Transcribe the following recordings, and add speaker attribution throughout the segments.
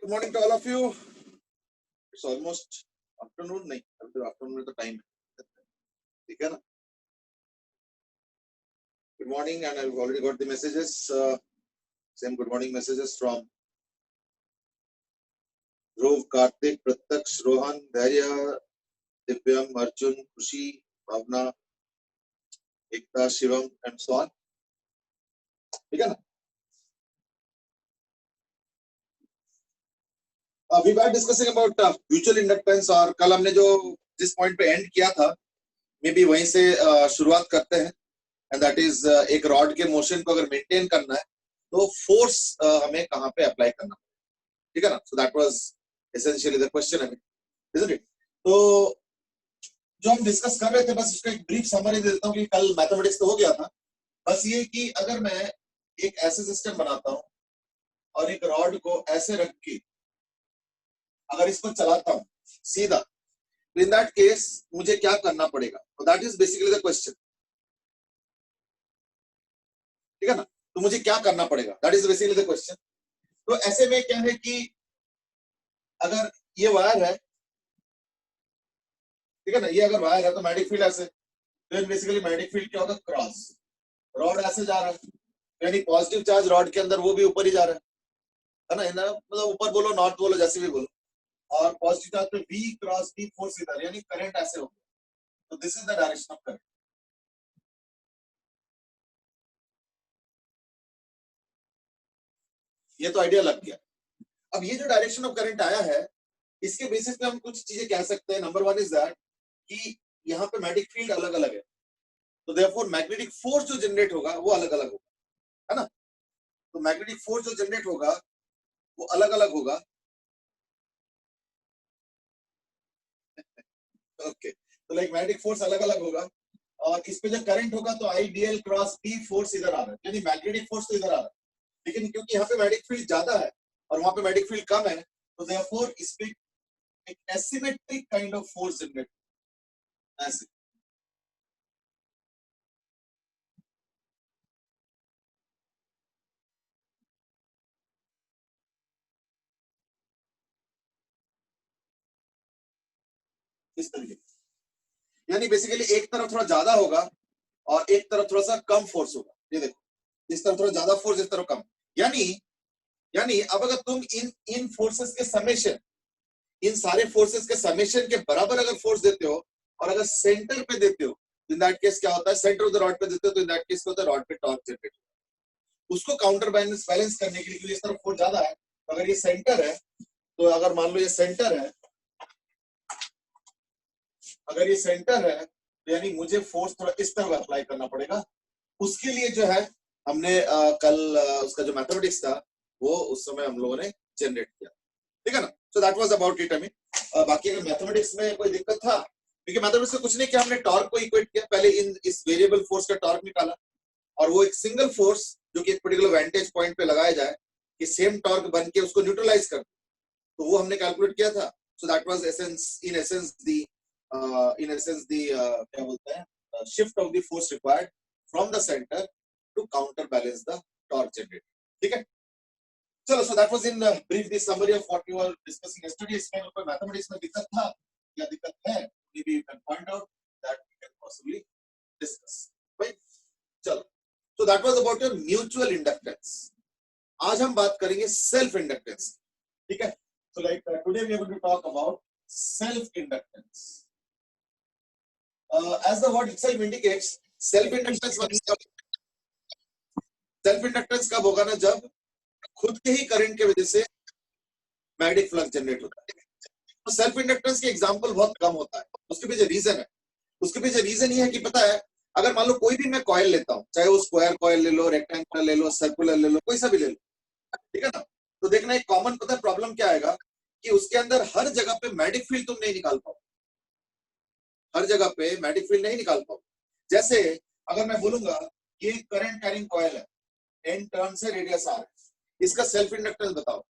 Speaker 1: Good morning to all of you. It's almost afternoon. नहीं, अभी तो afternoon में तो time है, ठीक है ना? Good morning, and I've already got the messages. Same good morning messages from Dhruv, Karthik, Pratyaksh, Rohan, Dhairya, Divyam, Arjun, Khushi, Bhavna, Ekta, Shivam, and so on. ठीक है ना? We were discussing about mutual inductance और कल हमने जो जिस point पे and किया था, मे बी वहीं से शुरुआत करते हैं. एंड दैट इज एक रॉड के मोशन को अगर मेंटेन करना है तो फोर्स हमें कहां पे अप्लाई करना, ठीक है ना? सो that was essentially the question, isn't it? तो जो हम डिस्कस कर रहे थे, बस उसका एक ब्रीफ समरी दे देता हूं कि कल मैथमेटिक्स तो हो गया था. बस ये कि अगर मैं एक ऐसे सिस्टम बनाता हूं और एक रॉड को ऐसे रख के अगर इसको चलाता हूं सीधा, तो इन दैट केस मुझे क्या करना पड़ेगा? तो that is basically the question, ठीक है ना? तो मुझे क्या करना पड़ेगा, that is basically the question. तो ऐसे में क्या है कि अगर ये वायर है, ठीक है ना, ये अगर वायर है तो मैग्नेटिक फील्ड ऐसे, तो बेसिकली मैग्नेटिक फील्ड क्या होगा? क्रॉस. रॉड ऐसे जा रहा है, यानी पॉजिटिव चार्ज रॉड के अंदर वो भी ऊपर ही जा रहा है ना? मतलब ऊपर बोलो, नॉर्थ बोलो, जैसे भी बोलो. और पॉजिटिव चार्ज पे V क्रॉस B फोर्स इधर, यानी करंट ऐसे होगा. तो this is the direction of current. ये तो आइडिया लग गया. अब ये जो डायरेक्शन ऑफ करंट आया है, इसके बेसिस पे हम कुछ चीजें कह सकते हैं. नंबर वन इज दैट कि यहाँ पे मैग्नेटिक फील्ड अलग अलग है, तो देयरफॉर मैग्नेटिक फोर्स जो जनरेट होगा वो अलग अलग होगा, है ना? तो मैग्नेटिक फोर्स जो जनरेट होगा वो अलग अलग होगा. ओके, तो लाइक मैग्नेटिक फोर्स अलग अलग होगा और इस पे जो करंट होगा तो IDL क्रॉस B फोर्स इधर आ रहा है, यानी मैग्नेटिक फोर्स तो इधर आ रहा है. लेकिन क्योंकि यहाँ पे मैग्नेटिक फील्ड ज्यादा है और वहां पे मैग्नेटिक फील्ड कम है, तो देयरफॉर इस पे एक asymmetric kind of force generate ऐसे. इस तरीके, यानी बेसिकली एक तरफ थोड़ा ज्यादा होगा और एक तरफ थोड़ा सा कम फोर्स होगा. ये देखो, इस तरफ थोड़ा ज्यादा फोर्स, इस तरफ कम. यानी यानी अब अगर तुम इन फोर्सेस के समेशन, इन सारे फोर्सेस के समेशन के बराबर अगर फोर्स देते हो और अगर सेंटर पे देते हो, इन दैट केस क्या होता है? सेंटर ऑफ द रॉड पे देते हो तो इन दैट केस क्या होता है? रॉड पे टॉर्क जनरेट. उसको काउंटर बैलेंस करने के लिए, क्योंकि इस तरफ फोर्स ज्यादा है, तो अगर ये सेंटर है, तो अगर मान लो ये सेंटर है, अगर ये सेंटर है, तो यानी मुझे फोर्स थोड़ा इस तरफ अप्लाई करना पड़ेगा. उसके लिए जो है हमने कल उसका जो मैथमेटिक्स था वो उस समय हम लोगों ने जनरेट किया, ठीक है ना? सो दैट वाज अबाउट इट. बाकी अगर मैथमेटिक्स में कोई दिक्कत था, क्योंकि मैथमेटिक्स में कुछ नहीं किया, हमने टॉर्क को इक्वेट किया. पहले इस वेरिएबल फोर्स का टॉर्क निकाला और वो एक सिंगल फोर्स जो कि एक पर्टिकुलर वेंटेज पॉइंट पे लगाया जाए कि सेम टॉर्क बन के उसको न्यूट्रलाइज कर, तो वो हमने कैलकुलेट किया था. So that was in essence the क्या बोलते हैं, shift of the force required from the centre to counterbalance the torque generate, ठीक है? चलो, so that was in brief the summary of what we were discussing yesterday. इसमें ऊपर mathematics में दिक्कत था या दिक्कत है, maybe you can point out that we can possibly discuss, right? चलो, so that was about your mutual inductance. आज हम बात करेंगे सेल्फ इंडक्टेंस, ठीक है? So like today we are going to talk about self-inductance. As the word itself indicates, self-inductance कब होगा ना? जब खुद के ही करंट के वजह से मैग्नेटिक फ्लक्स जनरेट होता है. तो सेल्फ इंडक्टेंस के एग्जांपल बहुत कम होता है. उसके पीछे रीजन है. उसके पीछे रीजन ये है कि पता है, अगर मान लो कोई भी मैं कॉइल लेता हूं, चाहे वो स्क्वायर कॉइल ले लो, रेक्टेंगुलर ले लो, सर्कुलर ले लो, कोई सा भी ले लो, ठीक है ना? तो देखना एक कॉमन पता है प्रॉब्लम क्या आएगा कि उसके अंदर हर जगह पे मैग्नेटिक फील्ड तुम नहीं निकाल पाओ. हर जगह पे मैग्नेटिक फील्ड नहीं निकाल पाओ. जैसे अगर मैं बोलूंगा ये करंट कैरिंग कॉइल है, एन टर्न से रेडियस आर, इसका सेल्फ इंडक्टेंस बताओ.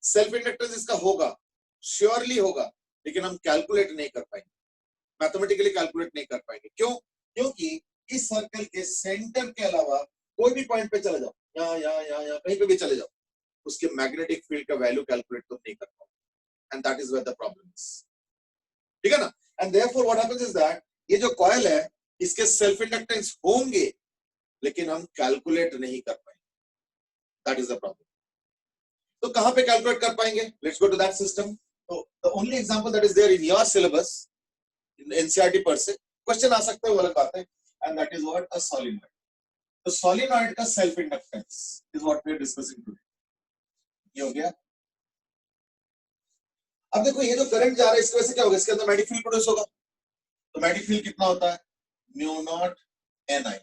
Speaker 1: सेल्फ इंडक्टेंस इसका होगा, श्योरली होगा, लेकिन हम कैलकुलेट नहीं कर पाएंगे, मैथमेटिकली कैलकुलेट नहीं कर पाएंगे. क्यों? क्योंकि इस सर्कल के सेंटर के अलावा कोई भी पॉइंट पे चले जाओ, यहाँ कहीं पे भी चले जाओ, उसके मैग्नेटिक फील्ड का वैल्यू कैलकुलेट तुम नहीं कर पाओ, and that is where the problem is, ठीक है ना। And therefore what happens is that ये जो कॉइल है इसके सेल्फ इंडक्टेंस होंगे लेकिन हम कैलकुलेट नहीं कर पाएंगे, दैट इज द प्रॉब्लम। तो कहां पे कैलकुलेट कर पाएंगे? Let's go to that system. तो the only example that is there in your syllabus in NCERT पर से क्वेश्चन आ सकते हैं, वो अलग बात है, and that is what a solenoid. तो सोलेनॉइड का self inductance is what we are discussing today. ये हो गया। अब देखो ये जो करंट जा रहा है इसकी वजह से क्या होगा, इसके अंदर मैग्नेटिक फील्ड प्रोड्यूस होगा। तो मैग्नेटिक फील्ड कितना होता है? Mu naught Ni,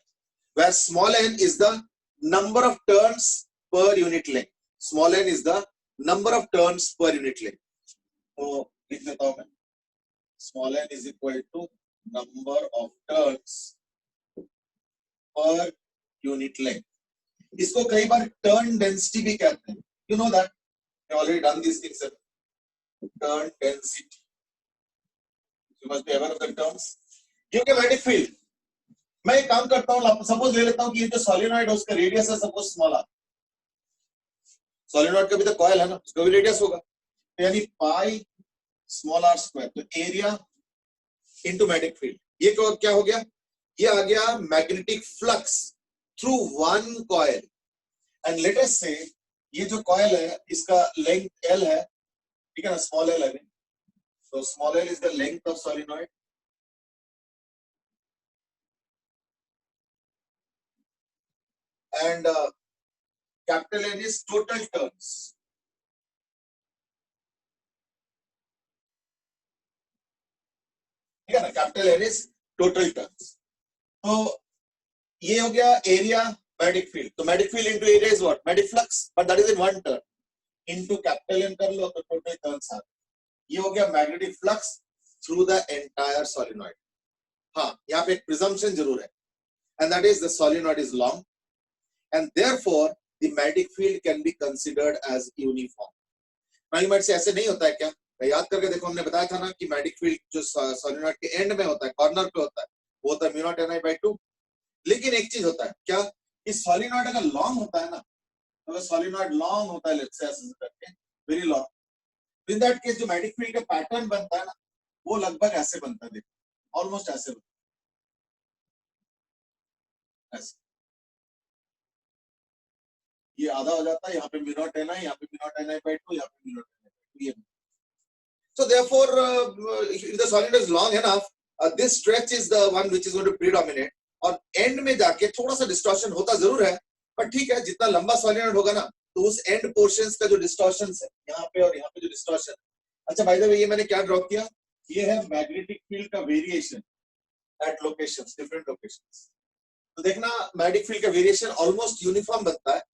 Speaker 1: where small n is the number of turns per unit length. Small n is the number of turns per unit length. तो लिख देता हूं मैं, small n is equal to number of turns per unit length. इसको कई बार turn density भी कहते हैं, you know that, we already done these things. Turn density, you must be aware of the terms. ये क्या मैग्नेटिक फील्ड, मैं एक काम करता हूं, सपोज ले लेता हूं कि ये जो सोलेनॉइड है उसका रेडियस है सपोज स्मॉल आर। सोलेनॉइड का भी तो कॉइल है ना, उसका भी रेडियस होगा, तो यानी पाई स्मॉल आर स्क्वायर, तो एरिया इनटू मैग्नेटिक फील्ड। ये क्या हो गया? ये आ गया magnetic flux through one coil. And let us से ये जो कॉइल है इसका लेंथ L है, ठीक है ना, स्मॉल L है, तो small L is the length of solenoid and capital N is total turns. ठीक है ना, capital N is total turns. तो ये हो गया एरिया मैग्नेटिक फील्ड। तो magnetic field into area is what? Magnetic flux, but that is in one turn, into capital N कर लो तो टोटल टर्न्स आ गए। ये हो गया magnetic flux through the entire solenoid. हाँ, यहाँ पे एक प्रिजम्पशन जरूर है, and that is the solenoid is long and therefore the magnetic field can be considered as uniform. Magnetic से ऐसे नहीं होता है क्या? याद करके देखो, हमने बताया था ना कि मैग्नेटिक फील्ड जो सोलेनॉइड के एंड में होता है, कॉर्नर पे होता है, वो होता है म्यू नॉट Ni/2। लेकिन एक चीज होता है क्या, कि सोलेनॉइड अगर लॉन्ग होता है ना, अगर सोलेनॉइड लॉन्ग होता है लेट्स से ऐसे करके very long, in that case जो मैग्नेटिक फील्ड का पैटर्न बनता है ना, वो लगभग ऐसे बनता है, देखो ऑलमोस्ट ऐसे बनता है, ऐसे। ये आधा हो जाता है, यहाँ पे म्यू नॉट Ni, यहाँ पे म्यू नॉट Ni/2, यहाँ पे म्यू नॉट Ni/2, ये। So therefore, if the solenoid is long enough, this stretch is the one which is going to predominate. और एंड में जाके थोड़ा सा डिस्टॉर्शन होता जरूर है, पर ठीक है, जितना लंबा सोलेनॉइड होगा ना, तो उस एंड पोर्शंस का जो डिस्टॉर्शन है यहाँ पे और यहाँ पे जो डिस्टॉर्शन। अच्छा बाय द वे, ये मैंने क्या ड्रॉ किया, ये है मैग्नेटिक फील्ड का variation at locations, different locations. तो देखना मैग्नेटिक फील्ड का वेरिएशन ऑलमोस्ट यूनिफॉर्म बनता है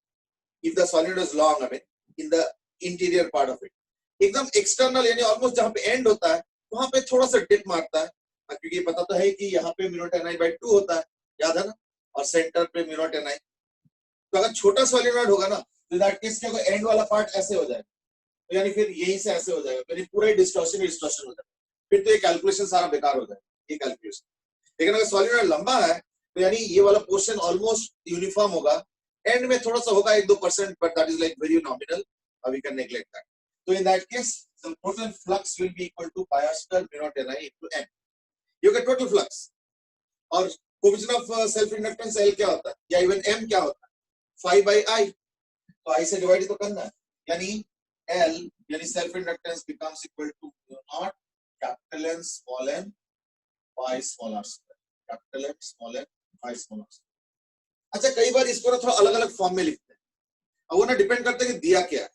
Speaker 1: if the solenoid is long, I mean in the interior part of it. एकदम एक्सटर्नल यानी ऑलमोस्ट जहां पे एंड होता है वहां पे थोड़ा सा डिप मारता है, क्योंकि पता तो है कि यहाँ पे म्यू नॉट Ni/2 होता है, याद है ना, और सेंटर पे म्यू नॉट Ni। तो अगर छोटा सोलेनॉइड होगा ना, तो दैट केस क्या होगा, एंड वाला पार्ट ऐसे हो जाएगा, तो यानी फिर यहीं से ऐसे हो जाएगा, यानी पूरा ही डिस्टॉर्शन हो जाएगा, फिर तो ये कैलकुलेशन सारा बेकार हो जाएगा, ये कैलकुलेशन। लेकिन अगर सोलेनॉइड लंबा है तो यानी ये वाला पोर्शन ऑलमोस्ट यूनिफॉर्म होगा, एंड में थोड़ा सा होगा 1-2%, but that is like very nominal, we can neglect that. So in that case the total flux will be equal to pi r square mu naught Ni into m. You get total flux, और coefficient of self inductance L क्या होता है, या even m क्या होता है, phi by I, तो I से डिवाइड तो करना है, यानी L यानी self inductance becomes equal to mu naught capital N small n pi small r square, capital N small n pi small r square। अच्छा कई बार इसको ना थोड़ा अलग अलग फॉर्म में लिखते हैं, अब वो ना डिपेंड करता है कि दिया क्या है।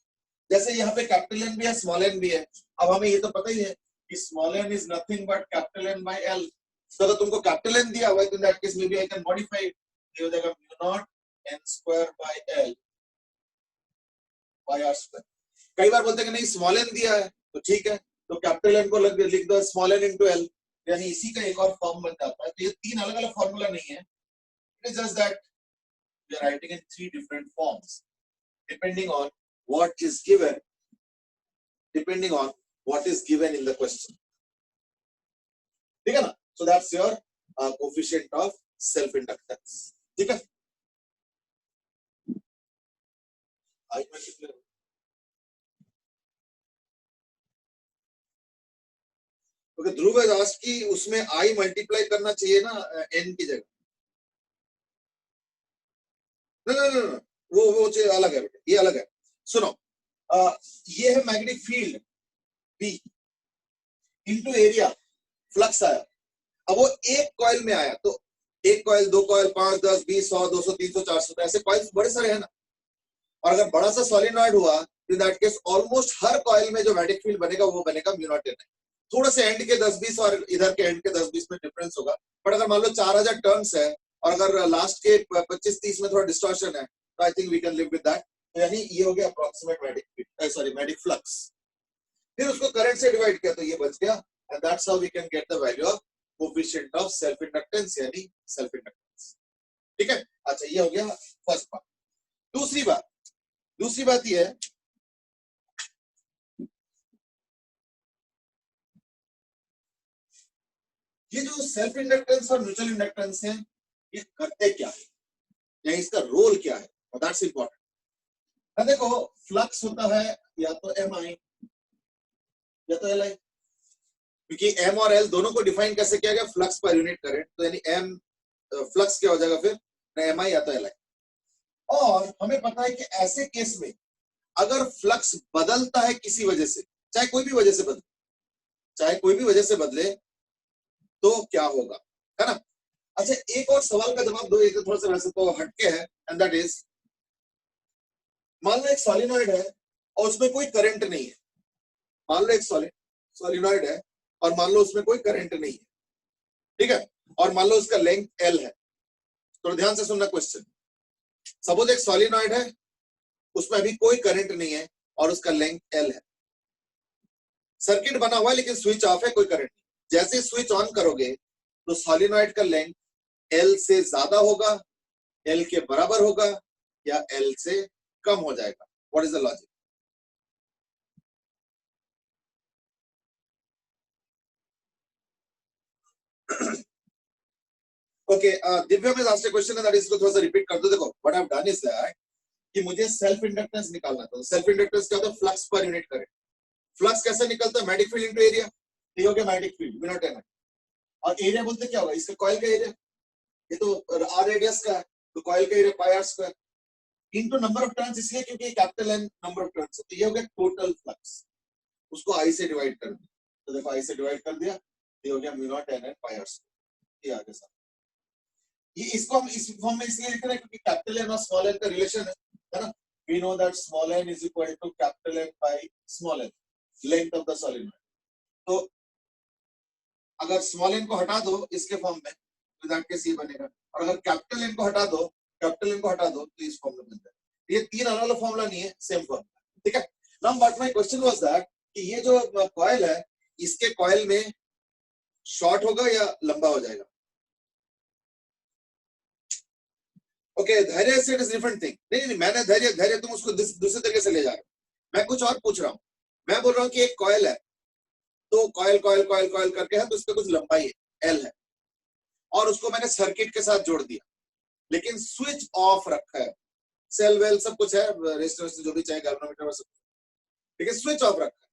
Speaker 1: जैसे यहाँ पे कैपिटल N भी है, स्मॉल n भी है, अब हमें ये तो पता ही है कि small n is nothing but capital N by L। तो अगर तुमको कैपिटल N दिया हुआ है तो in that case may be I can modify it, ये हो जाएगा mu naught n square by L by r square. कई बार बोलते हैं कि नहीं स्मॉल n दिया है तो ठीक है, तो कैपिटल N को लिख दो स्मॉल n इनटू L, यानी इसी का एक और फॉर्म बन जाता है। तो ये तीन अलग अलग फॉर्मूला नहीं है, it is just that we are writing in 3 different forms depending on what is given in the question, ठीक है ना। so that's your coefficient of self inductance, ठीक है। ओके, ध्रुव हैज आस्क्ड कि उसमें आई मल्टीप्लाई करना चाहिए ना एन की जगह। नहीं, वो अलग है बेटा, ये अलग है। सुनो, ये है magnetic field B into area, flux आया। अब वो एक कॉइल में आया तो एक कॉइल, दो कॉइल, 5, 10, 20, 100, 200, 300, 400, तो ऐसे कॉइल्स बड़े सारे हैं ना। और अगर बड़ा सा सोलिनॉइड हुआ इन that case almost her coil में जो मैग्नेटिक फील्ड बनेगा वो बनेगा म्यू नॉट एन आई। थोड़ा से एंड के 10-20 और इधर के एंड के 10-20 में डिफरेंस होगा, बट अगर मान लो 4000 टर्न्स है और अगर लास्ट के 25-30 में थोड़ा डिस्टॉर्शन है तो I think we can live with that. यानी ये हो गया approximate magnetic field, sorry magnetic flux. फिर उसको करंट से डिवाइड किया तो ये बच गया, and that's how we can get the value of coefficient of self inductance यानी सेल्फ इंडक्टेंस। ठीक है, अच्छा ये हो गया फर्स्ट पार्ट। दूसरी बात ये है, ये जो सेल्फ इंडक्टेंस और म्यूचुअल इंडक्टेंस है ये करते क्या है या इसका रोल क्या है, दैट्स इंपॉर्टेंट। देखो, फ्लक्स होता है या तो एम आई या तो एल आई, क्योंकि एम और एल दोनों को डिफाइन कैसे किया गया, फ्लक्स पर यूनिट करंट, तो यानी एम फ्लक्स क्या हो जाएगा फिर, एम आई या तो एल आई। और हमें पता है कि ऐसे केस में अगर फ्लक्स बदलता है किसी वजह से, चाहे कोई भी वजह से बदले, चाहे कोई भी वजह से बदले, तो क्या होगा, है ना। अच्छा, एक और सवाल का जवाब दो, ये तो थोड़ा सा वैसे तो हटके है, एंड दैट इज, मान लो एक सॉलिनॉइड है और उसमें कोई करंट नहीं है। मान लो एक सॉलिनॉइड है और मान लो उसमें कोई करंट नहीं है, ठीक है, और मान लो उसका लेंथ एल है। तो ध्यान से सुनना क्वेश्चन। सपोज एक सॉलिनॉइड है, उसमें अभी कोई करंट नहीं है और उसका लेंथ एल है, सर्किट बना हुआ है लेकिन स्विच ऑफ है, कोई करंट नहीं। जैसे स्विच ऑन करोगे तो सॉलिनॉइड का लेंथ एल से ज्यादा होगा, एल के बराबर होगा, या एल से कम हो जाएगा। What is the logic? Okay, Divya में आस्क्ड क्वेश्चन है, दैट इज, इसको थोड़ा सा रिपीट कर दो। देखो, what I have done is that कि मुझे सेल्फ इंडक्टेंस निकालना था। सेल्फ इंडक्टेंस क्या होता है, flux per unit current. Flux कैसे निकलता है, मैग्नेटिक फील्ड इनटू एरिया, ये हो गया मैग्नेटिक फील्ड बिना टेन। और एरिया बोलते क्या होगा, इसका कॉइल का एरिया, ये तो आर रेडियस का है, तो कॉइल का area pi r square into number of turns, इसलिए क्योंकि capital N number of turns, तो ये हो गया टोटल फ्लक्स। उसको आई से डिवाइड कर दिया, तो देखो आई से डिवाइड कर दिया, ये हो गया mu naught N n pi r square. ये आगे साथ, ये इसको हम इस फॉर्म में इसलिए लिख रहे हैं क्योंकि कैपिटल एन और स्मॉल एन का रिलेशन है ना। We know that small n is equal to capital N by small n, length of the solenoid. तो अगर स्मॉल एन को हटा दो इसके फॉर्म में तो दैट केस ये बनेगा, और अगर कैपिटल एन को हटा दो, कैपिटल एन को हटा दो तो इस फॉर्म में बनता है। ये तीन अलग अलग फॉर्मूला नहीं है, सेम फॉर्मूला, ठीक है। Now what my question was that कि ये जो कॉइल है, इसके कॉइल में शॉर्ट होगा या लंबा हो जाएगा। ओके, धैर्य से इट इज डिफरेंट थिंग। नहीं, मैंने धैर्य धैर्य तुम उसको दूसरे तरीके से ले जा रहे हो, मैं कुछ और पूछ रहा हूँ। मैं बोल रहा हूँ कि एक कॉइल है, तो कॉइल कॉइल कॉइल कॉइल करके है, तो उसका कुछ लंबाई है एल है, और उसको मैंने सर्किट के साथ जोड़ दिया, लेकिन स्विच ऑफ रखा है, सेल वेल सब कुछ है, रेजिस्टेंस जो भी चाहे, गैल्वेनोमीटर सब, लेकिन स्विच ऑफ रखा है।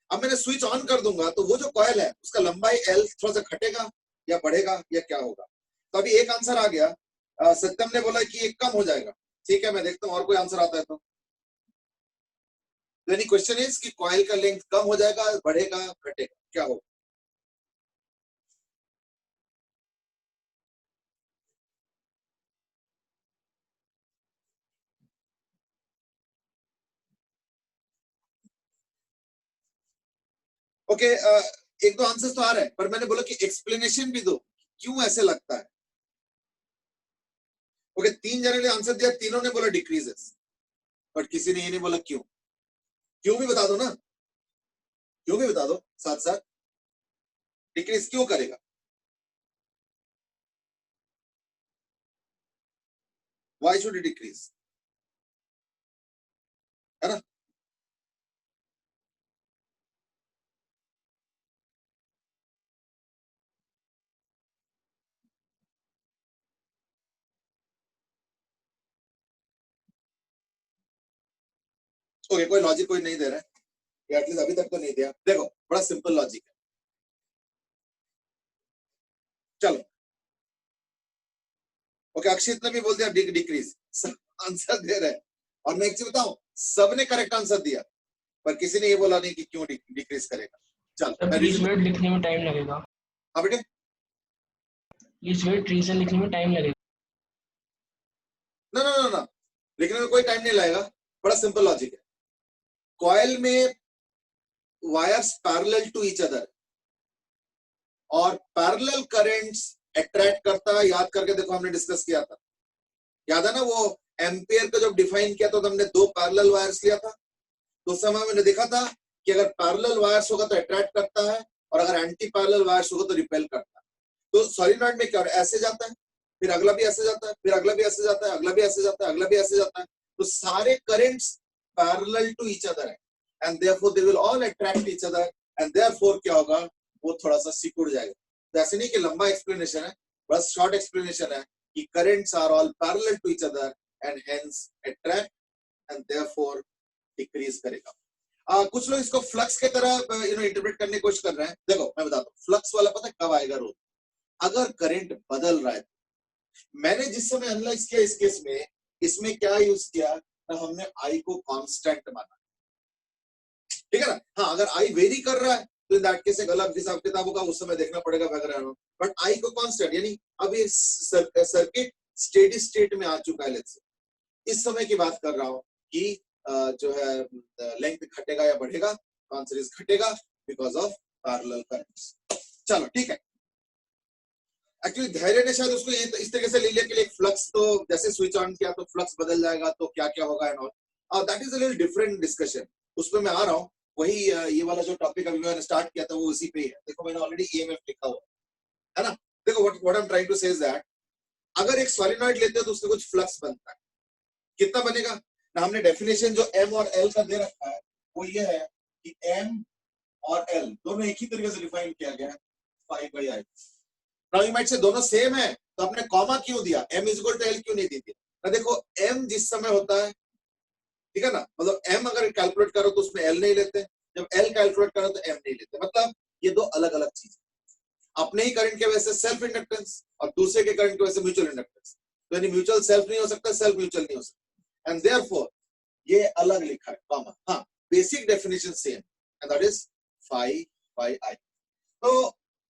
Speaker 1: अब मैंने स्विच ऑन कर दूंगा तो वो जो कॉइल है उसका लंबाई एल थोड़ा सा घटेगा या बढ़ेगा या क्या होगा। तो अभी एक आंसर आ गया, सत्यम ने बोला कि ये कम हो जाएगा। ठीक है, मैं देखता हूँ और कोई आंसर आता है तो। यानी क्वेश्चन इज कि कॉइल का लेंथ कम हो जाएगा, बढ़ेगा, घटेगा, क्या होगा। ओके, एक दो आंसर तो आ रहे हैं, पर मैंने बोला कि एक्सप्लेनेशन भी दो, क्यों ऐसे लगता है। ओके, तीन जने ने आंसर दिया, तीनों ने बोला डिक्रीजेस, बट किसी ने ये नहीं बोला क्यों। क्यों भी बता दो ना, क्यों भी बता दो साथ साथ, डिक्रीज क्यों करेगा। व्हाई शुड इट डिक्रीज, है ना। ओके, कोई लॉजिक कोई नहीं दे रहा है, या एटलीस्ट अभी तक तो नहीं दिया। देखो, बड़ा सिंपल लॉजिक है। चलो ओके, अक्षित ने भी बोल दिया डिक्रीज, सब आंसर दे रहे हैं। और मैं एक चीज बताऊं, सबने करेक्ट आंसर दिया, पर किसी ने ये बोला नहीं कि क्यों डिक्रीज करेगा। चलो मैं
Speaker 2: प्लीज वेट लिखने में टाइम लगेगा।
Speaker 1: हाँ बेटे,
Speaker 2: प्लीज वेट रीजन लिखने में टाइम लगेगा।
Speaker 1: ना ना ना ना, लिखने में कोई टाइम नहीं लगेगा, बड़ा सिंपल लॉजिक है। कॉइल में wires parallel to each other और पैरेलल करंट्स अट्रैक्ट करता है। याद करके देखो, हमने डिस्कस किया था, याद है ना, वो एम्पियर को जब डिफाइन किया था तो हमने दो पैरेलल वायर्स लिया था। तो उस समय मैंने देखा था कि अगर पैरेलल वायर्स होगा तो अट्रैक्ट करता है, और अगर एंटी पैरेलल वायर्स होगा तो रिपेल करता है। तो सॉलिनॉइड में क्या ऐसे जाता है, फिर अगला भी ऐसे जाता है, फिर अगला भी ऐसे जाता है, अगला भी ऐसे जाता है, अगला भी ऐसे जाता है। तो सारे currents parallel to each other है, and therefore they will all attract each other, and therefore क्या होगा, वो थोड़ा सा सिकुड़ जाएगा। तो ऐसे नहीं कि लंबा एक्सप्लेनेशन है, बस शॉर्ट एक्सप्लेनेशन है कि currents are all parallel to each other and hence attract and therefore decrease करेगा। कुछ लोग इसको फ्लक्स के तरह इंटरप्रेट करने की कोशिश कर रहे हैं। देखो मैं बताता हूँ, फ्लक्स वाला पता है कब आएगा रोल, अगर करंट बदल रहा है। मैंने जिस समय एनालाइज किया इस केस में, इसमें क्या यूज किया ना, हमने आई को कांस्टेंट माना, ठीक है ना। हाँ, अगर आई वेरी कर रहा है तो इन दैट केस एक अलग हिसाब किताब होगा, उस समय देखना पड़ेगा वगैरह, बट आई को कांस्टेंट, यानी अब ये सर्किट स्टेडी स्टेट में आ चुका है। लेट्स इस समय की बात कर रहा हूं कि जो है लेंथ घटेगा या बढ़ेगा, आंसर इज घटेगा बिकॉज ऑफ पैरेलल करंट्स। चलो ठीक है, एक्चुअली धैर्य ने शायद उसको इस तरीके से ले लिया कि एक फ्लक्स, तो जैसे स्विच ऑन किया तो फ्लक्स बदल जाएगा, तो क्या क्या होगा and all. That is a little different discussion, उस पर मैं आ रहा हूँ। वही ये वाला जो टॉपिक अभी मैंने स्टार्ट किया था वो उसी पे ही है। देखो मैंने ऑलरेडी ईएमएफ लिखा हुआ है ना। देखो what I am trying to say is that अगर एक सॉलिनॉइड लेते हो तो उससे कुछ फ्लक्स बनता है, कितना बनेगा ना, हमने डेफिनेशन जो एम और एल का दे रखा है वो ये है कि एम और एल दोनों एक ही तरीके से डिफाइन किया गया है, 5/I। Now you might say दोनों सेम है तो आपने कॉमा क्यों दिया, m is equal to L क्यों नहीं दी थी ना। देखो m जिस समय होता है, ठीक है ना, मतलब m अगर कैलकुलेट करो तो उसमें l नहीं लेते, जब l कैलकुलेट करो तो m नहीं लेते, मतलब ये दो अलग अलग चीज। अपने ही करंट के वजह से सेल्फ इंडक्टेंस और दूसरे के करंट की वजह से म्यूचुअल इंडक्टेंस, तो यानी म्यूचुअल सेल्फ नहीं हो सकता, सेल्फ म्यूचुअल नहीं हो सकता, एंड देयरफॉर ये अलग लिखा है कॉमा। हाँ, basic definition same and that is 5/I। तो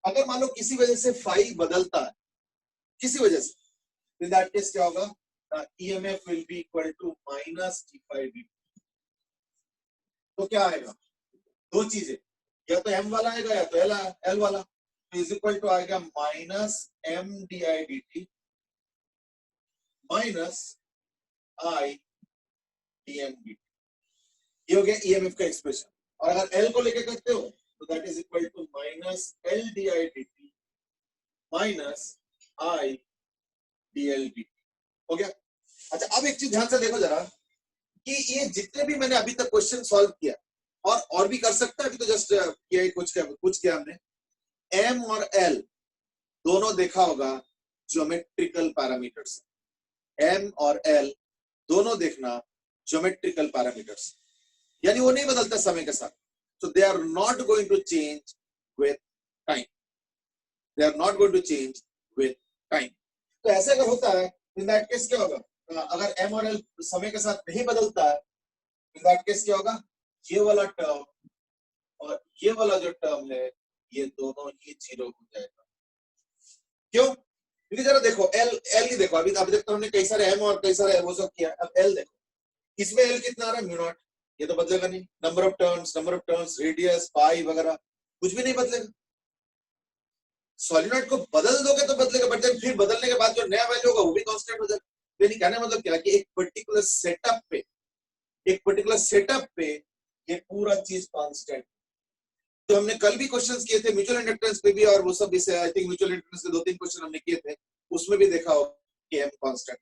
Speaker 1: अगर मान लो किसी वजह से फाई बदलता है, किसी वजह से, in that case क्या होगा, EMF will be equal to minus d5dt। तो क्या आएगा, दो चीजें, या तो m वाला आएगा या तो l वाला, तो इज इक्वल टू आएगा minus m di dt minus i dm dt। ये हो गया EMF का एक्सप्रेशन। और अगर l को लेके करते हो तो that is equal to minus l di dt minus i dl dt। हो गया। अच्छा, अब एक चीज ध्यान से देखो जरा कि ये जितने भी मैंने अभी तक क्वेश्चन सॉल्व किया, और भी कर सकता है, अभी तो जस्ट किया कुछ किया हमने। m और l दोनों देखा होगा ज्योमेट्रिकल पैरामीटर्स, m और l दोनों देखना ज्योमेट्रिकल पैरामीटर्स, यानी वो नहीं बदलता समय के साथ, so they are not going to change with time, they are not going to change with time। तो ऐसे अगर होता है in that case क्या होगा, अगर m और l समय के साथ नहीं बदलता है, in that case क्या होगा, ये वाला टर्म और ये वाला जो टर्म है ये दोनों ही जीरो हो जाएगा। क्यों, क्योंकि जरा देखो एल ही देखो, अभी तक तो हमने कई सारे एम और कई सारे वो सब किया, अब एल देखो, इसमें एल कितना आ रहा है, म्यू नॉट, ये तो बदलेगा नहीं। नंबर ऑफ टर्न्स, रेडियस, पाई वगैरह कुछ भी नहीं बदलेगा। सॉलिनॉइड को बदल दोगे तो बदलेगा, बट फिर बदलने के बाद जो नया वैल्यू होगा वो भी कांस्टेंट हो जाएगा। यानी कहने मतलब क्या कि एक पर्टिकुलर सेटअप पे ये पूरा चीज कांस्टेंट। तो हमने कल भी क्वेश्चंस किए थे म्यूचुअल इंडक्टेंस पे भी, और वो सब इसे आई थिंक म्यूचुअल इंडक्टेंस के 2-3 क्वेश्चन हमने किए थे, उसमें भी देखा होगा कि m कांस्टेंट।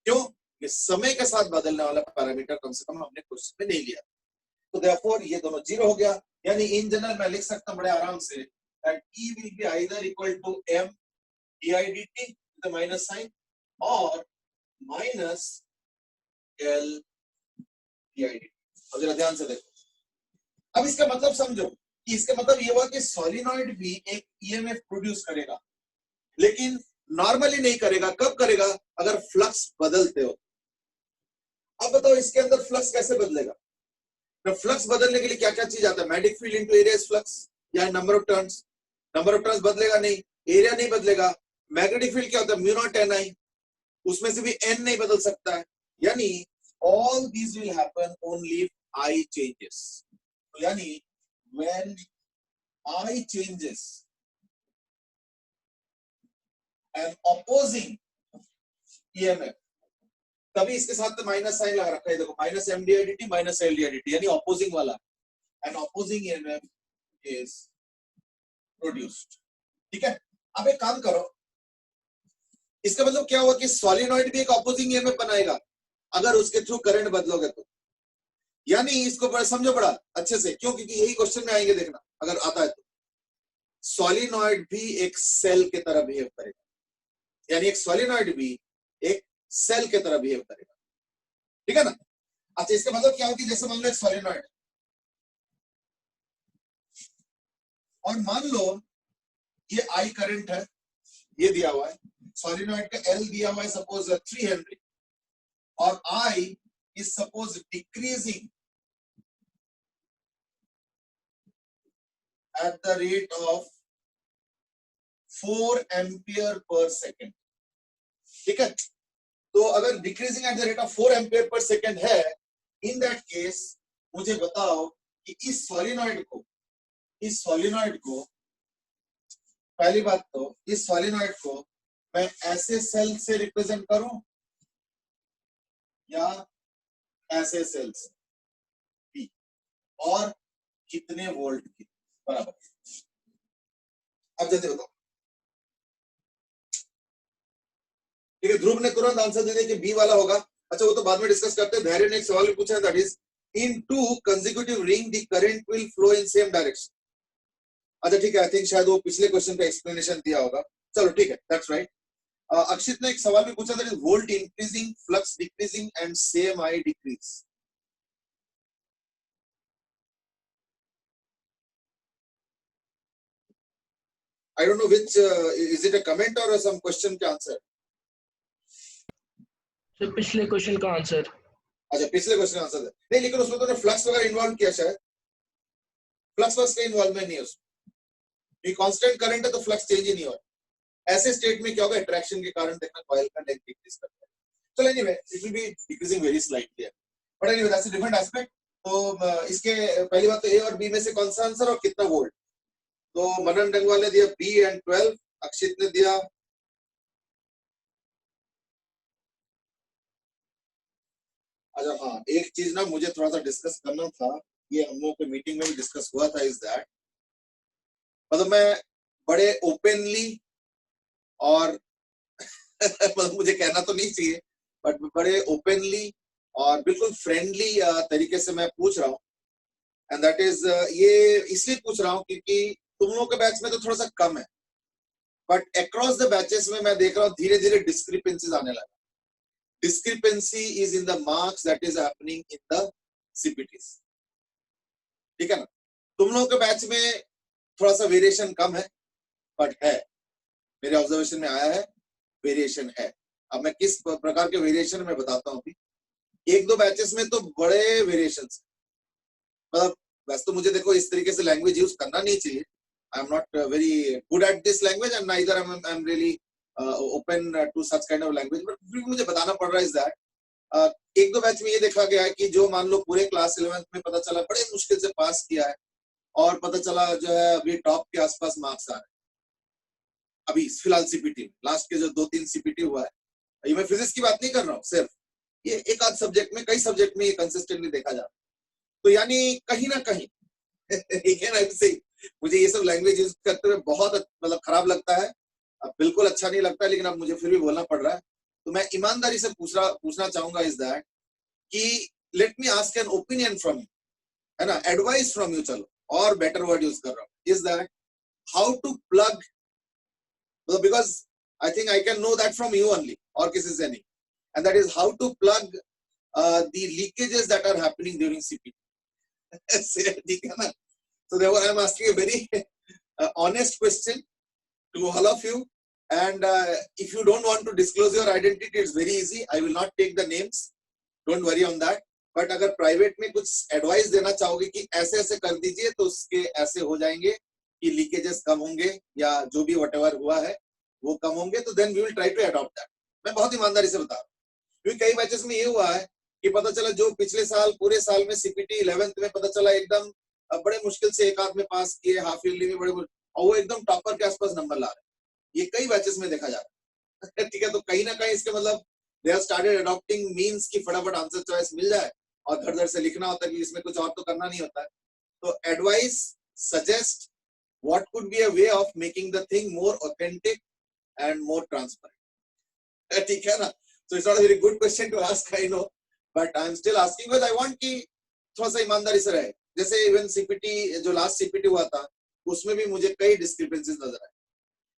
Speaker 1: क्यों, ये समय के साथ बदलने वाला पैरामीटर कम से कम हमने क्वेश्चन में नहीं लिया, तो देयरफॉर ये दोनों जीरो हो गया। यानी इन जनरल मैं लिख सकता हूं बड़े आराम say that E will be either equal to m di dt with a minus sign और minus l di dt। अब जरा ध्यान से देखो, अब इसका मतलब समझो कि इसका मतलब ये हुआ कि सॉलिनॉइड भी एक ईएमएफ प्रोड्यूस करेगा, लेकिन नॉर्मली नहीं करेगा। कब करेगा? अगर फ्लक्स बदलते हो। अब बताओ इसके अंदर फ्लक्स कैसे बदलेगा? तो फ्लक्स बदलने के लिए क्या क्या चीज आता है? Magnetic field into area flux या number of turns. Number of turns बदलेगा नहीं, एरिया नहीं बदलेगा। मैग्नेटिक फील्ड क्या होता है? म्यू नॉट एन आई, उसमें से भी एन नहीं बदल सकता है। यानी all these will happen only if I changes. यानी when I changes and opposing EMF, तभी इसके साथ तो माइनस साइन लगा रखा है, देखो minus M D I D T minus L D I D T, यानी ऑपोजिंग वाला, and opposing EMF is produced. ठीक है, अब एक काम करो, इसका मतलब क्या हुआ कि सॉलिनॉइड भी एक ऑपोजिंग ईएमएफ बनाएगा अगर उसके थ्रू करंट बदलोगे तो। यानी इसको बड़ा समझो बड़ा अच्छे से, क्यों? क्योंकि यही क्वेश्चन में आएंगे, देखना अगर आता है तो। सॉलिनॉइड भी एक सेल की तरह बिहेव करेगा, यानी एक सॉलिनॉइड भी एक सेल की तरह बिहेव करेगा। ठीक है ना? अच्छा, इसका मतलब क्या होगी? जैसे मान लो एक सॉलिनॉइड, और मान लो ये आई करंट है, ये दिया हुआ है, सॉलिनॉइड का एल दिया हुआ है सपोज 3 हेनरी, और I is suppose decreasing at the rate of 4 ampere per second. ठीक है, तो अगर decreasing at the rate of 4 ampere per second है, इन दैट केस मुझे बताओ कि इस सॉलिनॉइड को पहली बात तो इस सॉलिनॉइड को मैं ऐसे सेल से रिप्रेजेंट करूं या ऐसे सेल से, P, और कितने वोल्ट की बराबर। अब जल्दी बताओ। ठीक है, ध्रुव ने तुरंत आंसर दे दिया कि बी वाला होगा। अच्छा, वो तो बाद में डिस्कस करते हैं। धैर्य ने एक सवाल भी पूछा है, that is in 2 consecutive ring the current will flow in same direction। अच्छा ठीक है, आई थिंक शायद वो पिछले क्वेश्चन का एक्सप्लेनेशन दिया होगा। चलो ठीक है, दैट्स राइट। अक्षित ने एक सवाल भी पूछा, that is volt increasing, flux decreasing and same I decrease. I don't know which is it a comment or some question का आंसर?
Speaker 2: तो पिछले क्वेश्चन का आंसर।
Speaker 1: अच्छा, पिछले क्वेश्चन का आंसर है नहीं, लेकिन उसमें तो फ्लक्स वगैरह इन्वॉल्व किया शायद। फ्लक्स का इन्वॉल्वमेंट नहीं है उसमें, ये कांस्टेंट करंट है तो फ्लक्स चेंज ही नहीं हो रहा। ऐसे स्टेट में क्या होगा? अट्रैक्शन के कारण देखना कॉइल का लेंथ डिक्रीज करता है। चलो anyway, it will be decreasing very slightly, but anyway that's a different aspect. तो इसके पहली बात तो ए और बी में से कौन सा आंसर और कितना वोल्ट? तो मनन डंगवाल ने दिया बी एंड 12, अक्षित ने दिया अच्छा हाँ, एक चीज ना मुझे थोड़ा सा डिस्कस करना था, ये हम लोगों के मीटिंग में भी डिस्कस हुआ था, इज दैट मतलब मैं बड़े ओपनली और मतलब मुझे कहना तो नहीं चाहिए, बट बड़े ओपनली और बिल्कुल फ्रेंडली तरीके से मैं पूछ रहा हूँ। एंड दैट इज ये इसलिए पूछ रहा हूँ क्योंकि तुम लोगों के बैच में तो थोड़ा सा कम है, बट अक्रॉस द बैचेस में मैं देख रहा हूँ धीरे धीरे डिस्क्रिपेंसीज आने लगा। Discrepancy is in the marks that is happening in the CPTs। ठीक है ना? तुम लोगों के बैच में थोड़ा सा वेरिएशन कम है, बट है, मेरे ऑब्जर्वेशन में आया है वेरिएशन है। अब मैं किस प्रकार के वेरिएशन में बताता हूँ अभी। एक दो बैचेस में तो बड़े वेरिएशन, मतलब वैसे तो मुझे देखो इस तरीके से लैंग्वेज यूज करना नहीं चाहिए। I am not very good at this language and neither I am really open to such kind of language, but फिर मुझे बताना पड़ रहा है इज दैट एक दो बैच में ये देखा गया है कि जो मान लो पूरे क्लास 11th में पता चला बड़े मुश्किल से पास किया है, और पता चला जो है अभी टॉप के आसपास मार्क्स आ रहे हैं अभी फिलहाल सीपीटी में। लास्ट के जो 2-3 सीपीटी हुआ है, ये मैं फिजिक्स की बात नहीं कर रहा हूँ, सिर्फ ये एक आध सब्जेक्ट में, कई सब्जेक्ट में ये कंसिस्टेंटली देखा जा रहा है। तो यानी कहीं ना कहीं मुझे ये सब लैंग्वेज यूज करते हुए बहुत मतलब खराब लगता है, अब बिल्कुल अच्छा नहीं लगता है, लेकिन अब मुझे फिर भी बोलना पड़ रहा है। तो मैं ईमानदारी से पूछना चाहूंगा इज दैट कि let me ask an opinion from you, है ना, एडवाइस फ्रॉम यू, चलो और बेटर वर्ड यूज कर रहा हूँ, is that how to plug, because I think I can know that from you only और किसी से नहीं, and that is how to plug the leakages that are happening during CPT. ठीक है ना? So therefore I am asking a very honest question to all of you, And if you don't want to disclose your identity, it's very easy. I will not take the names. Don't worry on that. But अगर private में कुछ advice देना चाहोगे कि ऐसे ऐसे कर दीजिए तो उसके ऐसे हो जाएंगे कि लीकेजेस कम होंगे या जो भी व्हाटएवर हुआ है वो कम होंगे, तो then we will try to adopt that. मैं बहुत ईमानदारी से बता रहा हूँ, क्योंकि कई बैचेस में ये हुआ है कि पता चला जो पिछले साल पूरे साल में सीपीटी 11th में पता चला एकदम बड़े मुश्किल से एक आध में पास किए, हाफ ईयरली में बड़े, और वो एकदम टॉपर के आसपास नंबर ला रहे. ये कई बैचेस में देखा जा रहा है. ठीक है, तो कहीं ना कहीं इसके मतलब they have started adopting means की फटाफट आंसर चॉइस मिल जाए और धड़ धड़ से लिखना होता है कि इसमें कुछ और तो करना नहीं होता है. तो advice, suggest what could be a way of making the thing more authentic and more transparent. ठीक है ना. So it's not a very good question to ask, I know, but I am still asking because I want कि थोड़ा सा ईमानदारी से रहे. जैसे इवन सीपीटी जो लास्ट सीपीटी हुआ था उसमें भी मुझे कई डिस्क्रिपेंसीज नजर आए.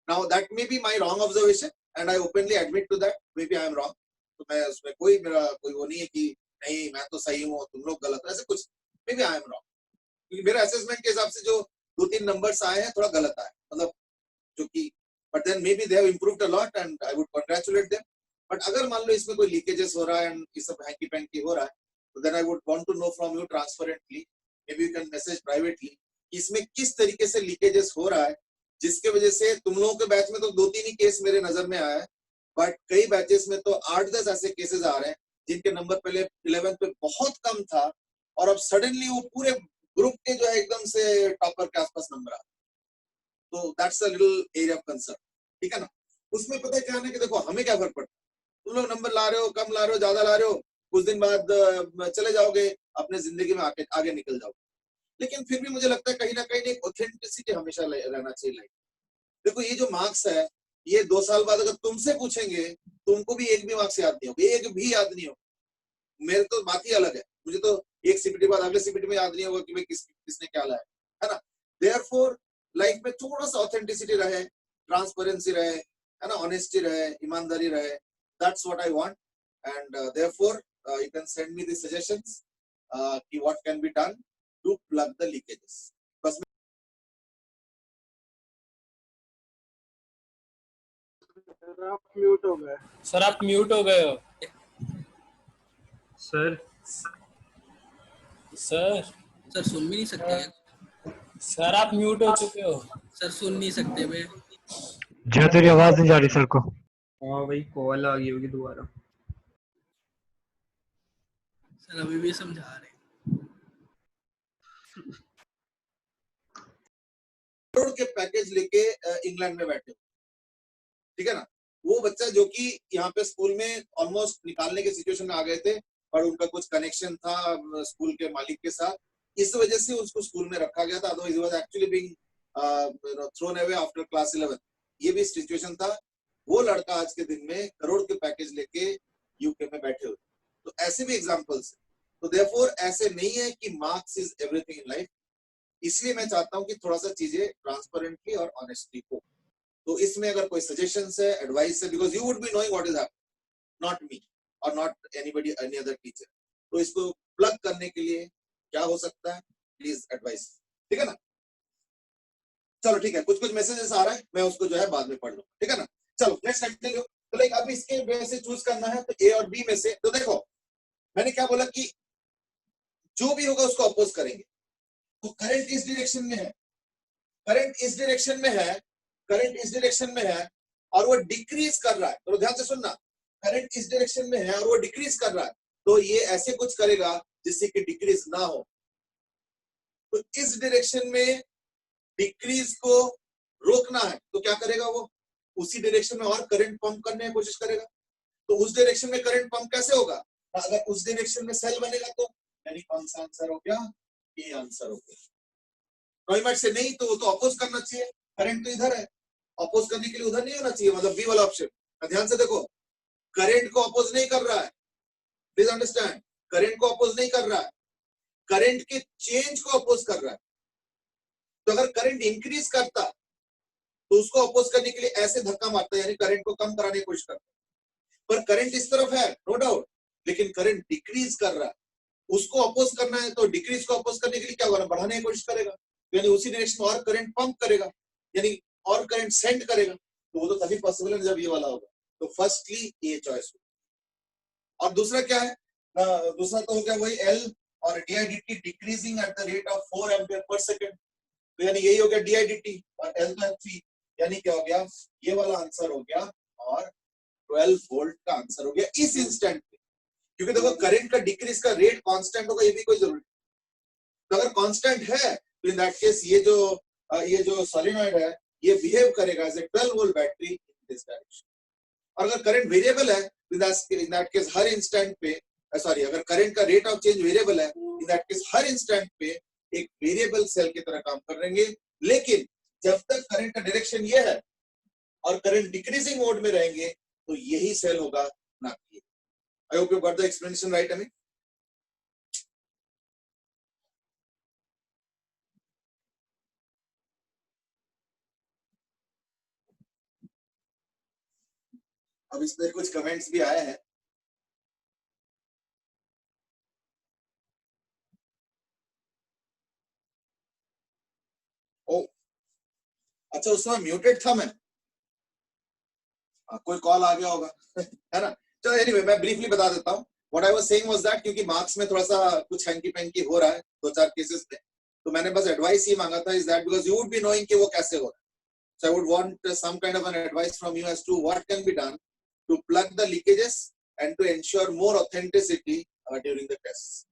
Speaker 1: Now that may be my wrong observation and I openly admit to that. Maybe I am wrong. तो मैं उसमें मेरा कोई वो नहीं है कि नहीं मैं तो सही हूँ तुम लोग गलत हो, ऐसे कुछ. Maybe I am wrong. क्योंकि मेरा असेसमेंट के हिसाब से जो 2-3 नंबर्स आए हैं थोड़ा गलत आए, मतलब जो कि, but then maybe they have improved a lot and I would congratulate them. But अगर मान लो इसमें कोई लीकेजेस हो रहा है and ये सब हैंकी पैंकी हो रहा है, तो then I would want to know from you transparently. Maybe you can message privately. इसमें किस तरीके से लीकेजेस हो रहा है जिसके वजह से तुम लोगों के बैच में तो 2-3 ही केस मेरे नजर में आया है, बट कई बैचेस में तो 8-10 ऐसे केसेस आ रहे हैं जिनके नंबर पहले 11th पे बहुत कम था और अब सडनली वो पूरे ग्रुप के जो है एकदम से टॉपर के आसपास नंबर आ. तो that's a little area of concern. ठीक है ना. उसमें पता है क्या है कि देखो हमें क्या फर्क पड़ता है, तुम लोग नंबर ला रहे हो, कम ला रहे हो, ज्यादा ला रहे हो, कुछ दिन बाद चले जाओगे अपने जिंदगी में आगे निकल जाओगे. लेकिन फिर भी मुझे लगता है कहीं ना कहीं एक ऑथेंटिसिटी हमेशा रहना चाहिए लाइफ. देखो ये जो मार्क्स है ये 2 साल बाद अगर तुमसे पूछेंगे तुमको भी एक भी मार्क्स याद नहीं होगा, एक भी याद नहीं होगा. मेरे तो बात ही अलग है, मुझे तो एक सीपीटी बाद अगले सीपीटी में याद नहीं होगा कि भाई किसने क्या लाया है ना. देयरफॉर लाइफ में थोड़ा सा ऑथेंटिसिटी रहे, ट्रांसपेरेंसी रहे, है ना, ऑनेस्टी रहे, ईमानदारी रहे. That's what I want and therefore you can send me the suggestions कि what can be done to plug the leakages. बस
Speaker 3: आप म्यूट हो गए.
Speaker 2: सर आप म्यूट हो गए हो.
Speaker 3: सर
Speaker 4: सर सुन भी नहीं सकते.
Speaker 2: सर आप म्यूट हो चुके हो.
Speaker 4: सर सुन नहीं सकते वे.
Speaker 5: जय तेरी आवाज नहीं जा रही सर को.
Speaker 3: हाँ भाई कॉल आ गई होगी दोबारा.
Speaker 4: सर अभी भी समझा रहे.
Speaker 1: करोड़ के पैकेज लेके इंग्लैंड में बैठे, ठीक है ना. वो बच्चा जो कि यहाँ पे स्कूल में ऑलमोस्ट निकालने के सिचुएशन में आ गए थे और उनका कुछ कनेक्शन था स्कूल के मालिक के साथ, इस वजह से उसको स्कूल में रखा गया था. Otherwise he was actually being thrown away after class 11. ये भी सिचुएशन था. वो लड़का आज के दिन में करोड़ के पैकेज लेके यूके में बैठे हुए. तो ऐसे भी एग्जाम्पल्स. तो देयरफॉर ऐसे नहीं है कि marks is everything in life. इसलिए मैं चाहता हूं कि थोड़ा सा चीजें ट्रांसपेरेंटली और ऑनेस्टली हो. तो इसमें अगर कोई सजेशंस है, एडवाइस है, because you would be knowing what is happening, not me और not anybody any other teacher. तो इसको प्लग करने के लिए क्या हो सकता है, प्लीज एडवाइस. ठीक है ना. चलो ठीक है, कुछ मैसेजेस आ रहा है, मैं उसको जो है बाद में पढ़ लूँ. ठीक है ना. चलो लेट्स कंटिन्यू. तो लाइक अब इसके में से चूज करना है, तो ए और बी में से. तो देखो मैंने क्या बोला कि जो भी होगा उसको अपोज करेंगे. तो करंट इस डायरेक्शन में है, करंट इस डायरेक्शन में है, करंट इस डायरेक्शन में है और वो डिक्रीज कर रहा है. तो ध्यान से सुनना, करंट इस डायरेक्शन में है और वो डिक्रीज कर रहा है, तो ये ऐसे कुछ करेगा जिससे कि डिक्रीज ना हो. तो इस डायरेक्शन में डिक्रीज को रोकना है तो क्या करेगा, वो उसी डायरेक्शन में और करंट पंप करने की कोशिश करेगा. तो उस डायरेक्शन में करंट पंप कैसे होगा, अगर उस डायरेक्शन में सेल बनेगा तो यानी कौन सा आंसर हो गया, ये आंसर हो गया. नॉइमेट से नहीं तो वो तो अपोज करना चाहिए. करंट तो इधर है, अपोज करने के लिए उधर नहीं होना चाहिए, मतलब बी वाला ऑप्शन. ध्यान से देखो, करंट को अपोज नहीं कर रहा है. प्लीज अंडरस्टैंड, करंट को अपोज नहीं कर रहा है, करंट के चेंज को अपोज कर रहा है. तो अगर करंट इंक्रीज करता तो उसको अपोज करने के लिए ऐसे धक्का मारता है, यानी करंट को कम कराने की कोशिश करता है. पर करंट इस तरफ है नो डाउट, लेकिन करंट डिक्रीज कर रहा है. उसको अपोज करना है तो डिक्रीज को अपोज करने के लिए क्या होगा, बढ़ाने की कोशिश करेगा, यानी उसी डायरेक्शन में और करंट पंप करेगा, यानी और करंट सेंड करेगा. तो वो तो तभी पॉसिबल है जब ये वाला होगा। तो फर्स्टली ये चॉइस हो। और दूसरा क्या है, दूसरा तो हो गया वही एल और D I D T decreasing at the rate of 4 ampere per second, तो यानी यही हो गया डी आई डी टी, और एल तो एफ, यानी क्या हो गया, ये वाला आंसर हो गया और 12 वोल्ट का आंसर हो गया इस इंस्टेंट पे। क्योंकि देखो करंट का डिक्रीज का रेट कांस्टेंट होगा, ये भी कोई जरूरी नहीं। तो अगर कांस्टेंट है तो इन दैट केस ये जो सोलेनॉइड है ये बिहेव करेगा as a 12 volt battery in this direction. और अगर करंट वेरिएबल है इन दैट केस हर इंस्टेंट पे, सॉरी, अगर करंट का रेट ऑफ चेंज वेरिएबल है इन दैट केस हर इंस्टेंट पे एक वेरिएबल सेल की तरह काम करेंगे। लेकिन जब तक करंट का डायरेक्शन ये है और करंट डिक्रीजिंग मोड में रहेंगे तो यही सेल होगा, ना कि। I hope you got the explanation right. I mean अब इस पर कुछ कमेंट्स भी आए हैं। ओ अच्छा, उस समय म्यूटेड था मैं, कोई कॉल आ गया होगा है ना। तो एनीवे मैं ब्रीफली बता देता हूँ। What I was saying was that क्योंकि मार्क्स में थोड़ा सा कुछ हैंकी पैंकी हो रहा है दो चार केसेस में, तो मैंने बस एडवाइस ही मांगा था, is that because you would be knowing कि वो कैसे हो रहा है। So I would want some kind of an advice from you as to what can be done to plug the leakages and to ensure more authenticity during the tests.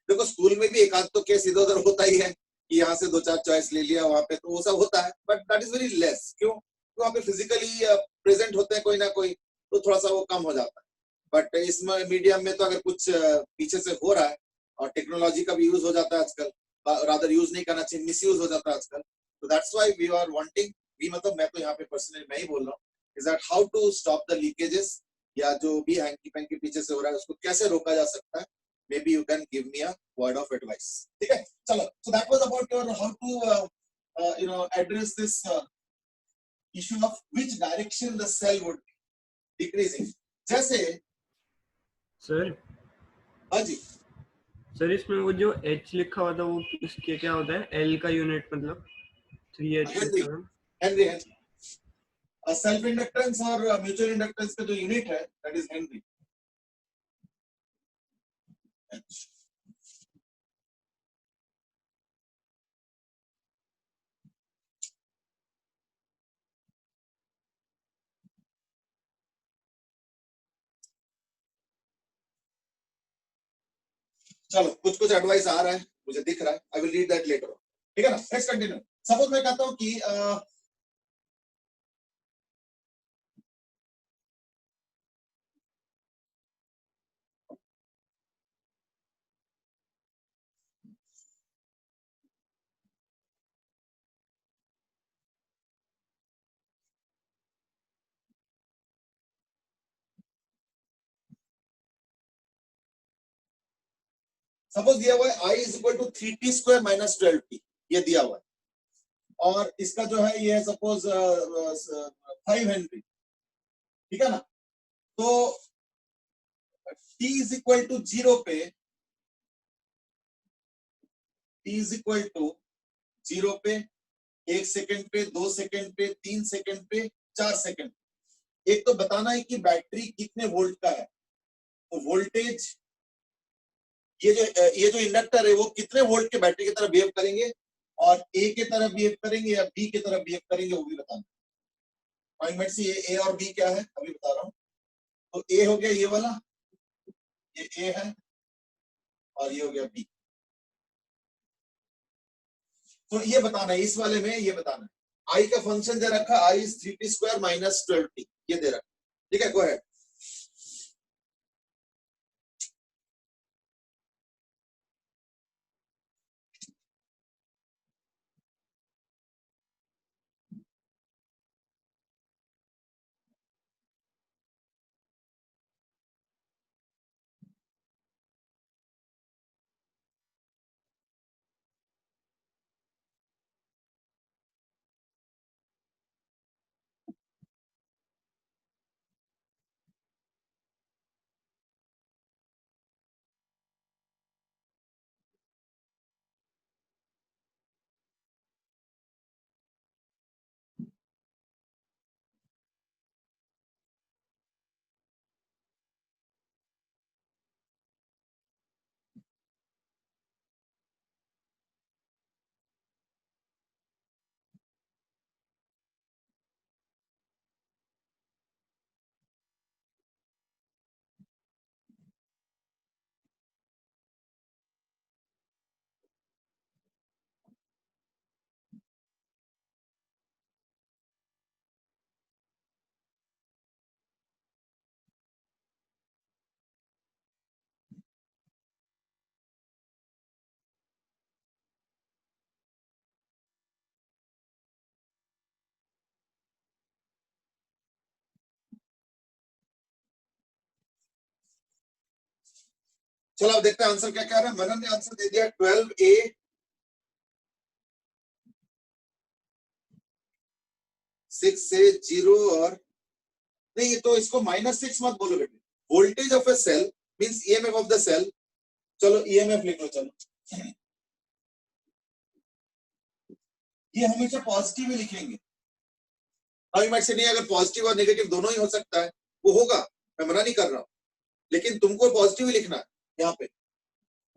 Speaker 1: देखो school में भी एक आध तो केस इधर उधर होता ही है कि यहाँ से दो चार चॉइस ले लिया वहां पे, तो वो सब होता है, but that is very less. क्यों? तो वहाँ पे फिजिकली प्रेजेंट होते हैं कोई ना कोई, तो थोड़ा सा वो कम हो जाता है। बट इस मीडियम में तो अगर कुछ पीछे से हो रहा है और टेक्नोलॉजी का भी यूज हो जाता है आजकल, रादर यूज नहीं करना चाहिए, मिस यूज हो जाता है आजकल। तो that's why we are wanting, भी मतलब मैं तो यहाँ पे पर्सनली मैं ही बोल रहा हूँ, is that how to stop the leakages, या जो भी हैंकी पैंकी पीछे से हो रहा है उसको कैसे रोका जा सकता है। Maybe you can give me a word of advice. ठीक है, चलो। So that was about your how to address this issue of which direction the cell would be decreasing. जैसे
Speaker 3: सर
Speaker 1: हाँ जी,
Speaker 3: सर इसमें वो जो H लिखा हुआ था वो इसके क्या होता है, L का यूनिट मतलब 3H
Speaker 1: हेनरी
Speaker 3: लिखा था।
Speaker 1: हेनरी सेल्फ इंडक्टेंस और म्यूचुअल इंडक्टेंस का जो यूनिट है दैट इज हेनरी। चलो कुछ कुछ एडवाइस आ रहा है, मुझे दिख रहा है, I will read that letter. ठीक है ना, लेट्स कंटिन्यू। सपोज मैं कहता हूँ कि सपोज दिया हुआ है I is equal to 3t square minus 12t, ये दिया हुआ है, और इसका जो है ये सपोज 5 हेनरी। ठीक है ना, तो t इज इक्वल टू 0 पे, t इज इक्वल टू 0 पे, 1 सेकंड पे, 2 सेकंड पे, 3 सेकंड पे, 4 सेकंड। एक तो बताना है कि बैटरी कितने वोल्ट का है, तो वोल्टेज ये जो इंडक्टर है वो कितने वोल्ट के बैटरी की तरह बिहेव करेंगे, और ए की तरह बिहेव करेंगे या बी की तरह बिहेव करेंगे, वो भी बताना। पॉइंट से ए और बी क्या है अभी बता रहा हूँ। तो ए हो गया ये वाला, ये ए है, और ये हो गया बी। तो ये बताना है, इस वाले में ये बताना है। आई का फंक्शन दे रखा, I is 3t square minus 12t, ये दे रखा। ठीक है, गो अहेड। चलो अब देखते हैं आंसर क्या क्या रहा है। मनन ने आंसर दे दिया 12A 6 से 0 और नहीं, ये तो इसको -6 मत बोलो बेटे। Voltage of a cell means EMF of the cell. चलो ईएमएफ लिख लो। चलो ये हमेशा पॉजिटिव ही लिखेंगे। अभी मैं से नहीं, अगर पॉजिटिव और नेगेटिव दोनों ही हो सकता है वो होगा, मैं मना नहीं कर रहा हूं, लेकिन तुमको पॉजिटिव ही लिखना है यहाँ पे।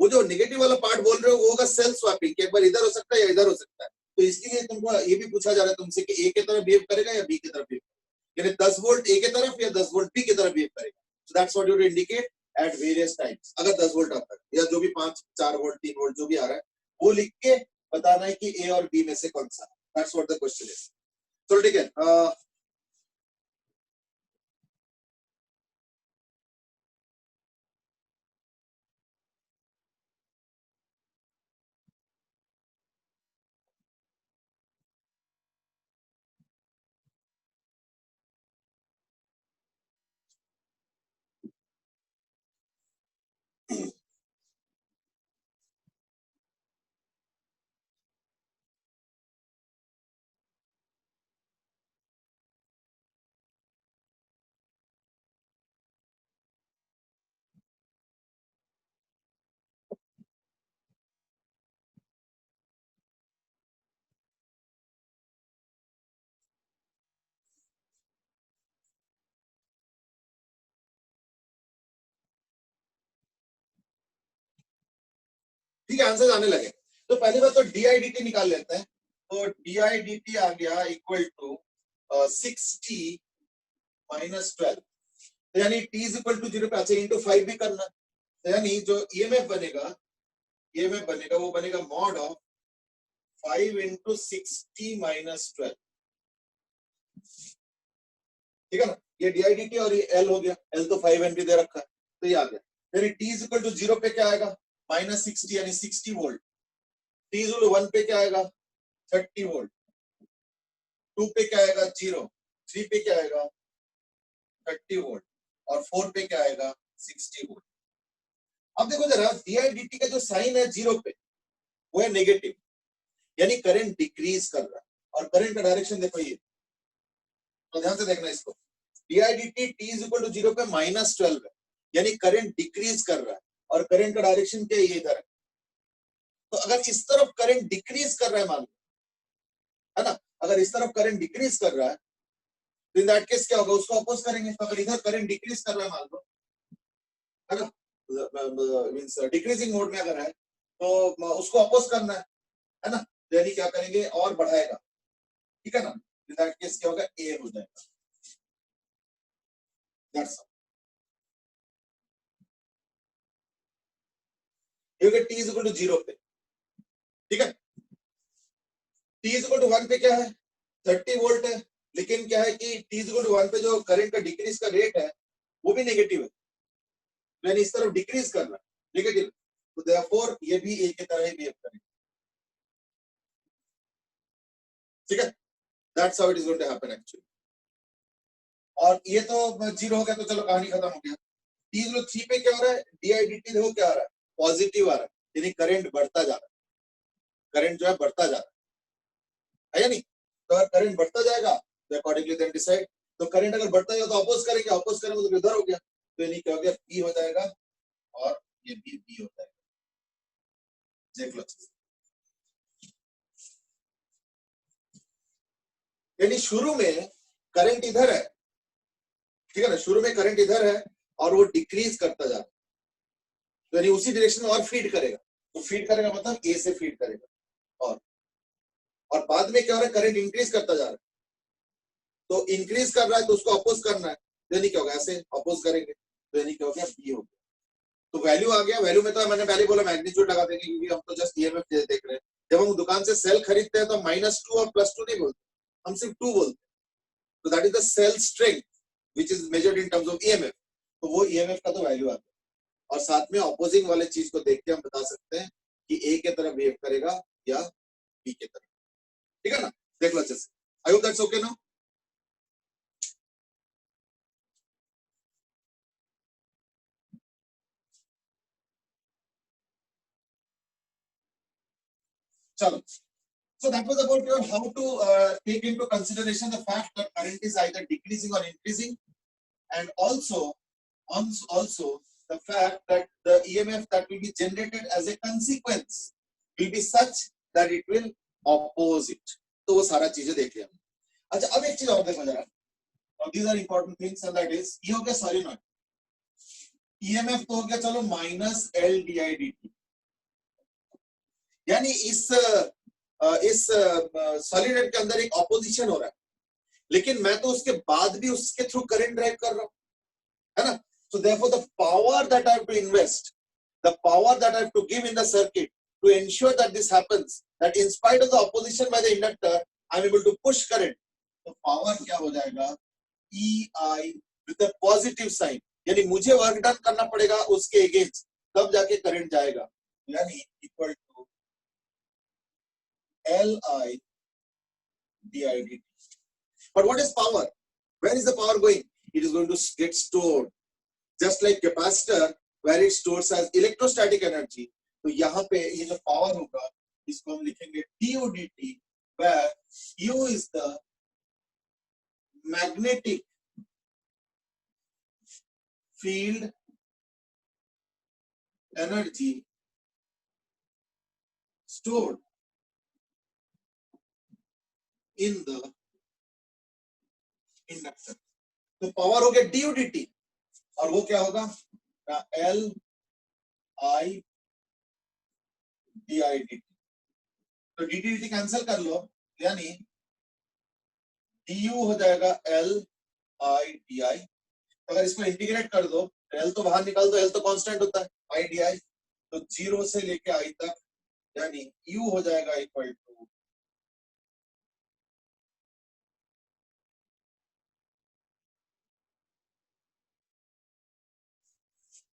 Speaker 1: वो जो नेगेटिव वाला पार्ट बोल रहे हो वो होगा सेल स्वैपिंग, एक बार इधर हो सकता है या इधर हो सकता है। तो इसके लिए तुमको ये भी पूछा जा रहा है तुमसे कि ए की तरफ बिहेव करेगा या बी की तरफ बिहेव करेगा, यानी 10 वोल्ट ए की तरफ या 10 वोल्ट बी की तरफ बिहेव करेगा। So that's what you indicate at various times. अगर 10 वोल्ट आता है या जो भी 5 4 वोल्ट 3 वोल्ट जो भी आ रहा है वो लिख के बताना है कि ए और बी में से कौन सा। That's what the question is. चलो ठीक है, ठीक है, आंसर आने लगे। तो पहली बात तो डीआईडीटी निकाल लेते हैं। तो डीआईडीटी आ गया इक्वल टू 6t माइनस 12, तो यानी t इज इक्वल टू 0 पे अच्छा इंटू 5 भी करना। तो यानी जो ईएमएफ बनेगा वो बनेगा mod of 5 into 6t minus 12। ठीक है ना, ये डीआईडीटी और ये एल हो गया। एल तो 5 एम्पी दे रखा है तो ये आ गया। यानी t इज इक्वल टू 0 पे क्या आएगा -60 यानी 60 volt. t is equal to 1 पे क्या आएगा 30 वोल्ट। 2 पे क्या आएगा 0। 3 पे क्या आएगा 30 वोल्ट और 4 पे क्या आएगा 60 वोल्ट। अब देखो जरा डीआईडीटी का जो साइन है 0 पे वो है नेगेटिव, यानी करंट डिक्रीज कर रहा है। और करंट का डायरेक्शन देखो ये, तो ध्यान से देखना इसको। डीआईडीटी t इज इक्वल टू 0 पे -12 है, यानी करंट डिक्रीज कर रहा है और करंट का डायरेक्शन क्या है ये इधर है। तो अगर इस तरफ करंट डिक्रीज कर रहा है मान लो, है ना, अगर इस तरफ करंट डिक्रीज कर रहा है तो इन दैट केस क्या होगा, उसको अपोज करेंगे। तो अगर इधर करंट डिक्रीज कर रहा है मान लो, है ना, मींस डिक्रीजिंग मोड में अगर है तो उसको अपोज करना है ना, यानी क्या करेंगे और बढ़ाएगा। ठीक है ना, इन दैट केस क्या होगा ए हो जाएगा। That's all. क्योंकि t इज इक्वल टू 0 पे, ठीक है, t इज इक्वल टू 1 पे क्या है 30 वोल्ट है, लेकिन क्या है कि t इज इक्वल टू 1 पे जो करंट का डिक्रीज का रेट है वो भी नेगेटिव है, यानी इस तरफ डिक्रीज कर रहा है नेगेटिव। तो देयरफॉर ये भी ए की तरह ही बिहेव करेगा। ठीक है, that's how it is going to happen actually. और ये तो 0 हो गया तो चलो कहानी खत्म हो गया। t इज 3 पे क्या हो रहा है डीआईडीटी देखो क्या आ रहा है पॉजिटिव आ रहा है, यानी करंट बढ़ता जा रहा है। करंट जो है बढ़ता जा रहा है या नहीं। तो अगर करंट बढ़ता जाएगा तो अकॉर्डिंगली देन डिसाइड। तो करंट अगर बढ़ता जाएगा तो अपोज करेंगे, अपोज करेंगे तो इधर हो गया, तो यानी क्या हो गया p हो जाएगा और ये भी b हो जाएगा। देख लो, यानी शुरू में करंट इधर है, ठीक है ना, शुरू में करंट इधर है और वो डिक्रीज करता जा रहा है, तो यानी उसी डायरेक्शन में और फीड करेगा। तो फीड करेगा मतलब ए से फीड करेगा और बाद में क्या हो रहा है करंट इंक्रीज करता जा रहा है, तो इंक्रीज कर रहा है तो उसको अपोज करना है, तो यानी क्या होगा ऐसे अपोज करेंगे, तो यानी क्या हो गया बी हो गया। तो वैल्यू आ गया। वैल्यू में तो मैंने पहले बोला मैग्नीट्यूड लगा देंगे क्योंकि हम तो जस्ट ईएमएफ देख रहे हैं। जब हम दुकान से सेल खरीदते हैं तो -2 और +2 नहीं बोलते, हम सिर्फ 2 बोलते हैं। तो that is the cell strength which is measured in terms of EMF. तो वो ईएमएफ का तो वैल्यू आ गया। और साथ में ऑपोजिंग वाले चीज को देख के हम बता सकते हैं कि ए की तरफ बिहेव करेगा या बी की तरफ। ठीक है ना, देख लो अच्छे से। आई होप दैट्स ओके ना। चलो, so that was about your how to take into consideration the fact that current is either decreasing or increasing, and also the fact that the EMF that will be generated as a consequence will be such that it will oppose it. तो वो सारा चीजें देख लिया हमने. अच्छा, अब एक चीज और देखो जरा. Now these are important things, and that is ये हो गया सोलेनॉइड. EMF तो हो गया चलो माइनस L di dt. यानी इस सॉलिनॉइड के अंदर एक ऑपोजिशन हो रहा है, लेकिन मैं तो उसके बाद भी उसके थ्रू करंट ड्राइव कर रहा हूं, है ना. So therefore the power that I have to invest, the power that I have to give in the circuit to ensure that this happens, that in spite of the opposition by the inductor, I am able to push current. तो power क्या हो जाएगा, EI with a positive sign, यानी मुझे work done करना पड़ेगा उसके against, तब जाके करंट जाएगा, यानी equal to Li di dt. But what is power? Where is the power going? It is going to get stored. Just like capacitor, where it stores as electrostatic energy. तो यहाँ पे ये जो power होगा, इसको हम लिखेंगे du dt, where U is the magnetic field energy stored in the inductor. तो पावर हो गया du dt, और वो क्या होगा, L I di dt. तो dt dt कैंसिल कर लो, यानी du हो जाएगा L I di. अगर इसको इंटीग्रेट कर दो, L तो बाहर निकाल दो, L तो कांस्टेंट होता है, I di, तो 0 से लेके I तक, यानी U हो जाएगा इक्वल टू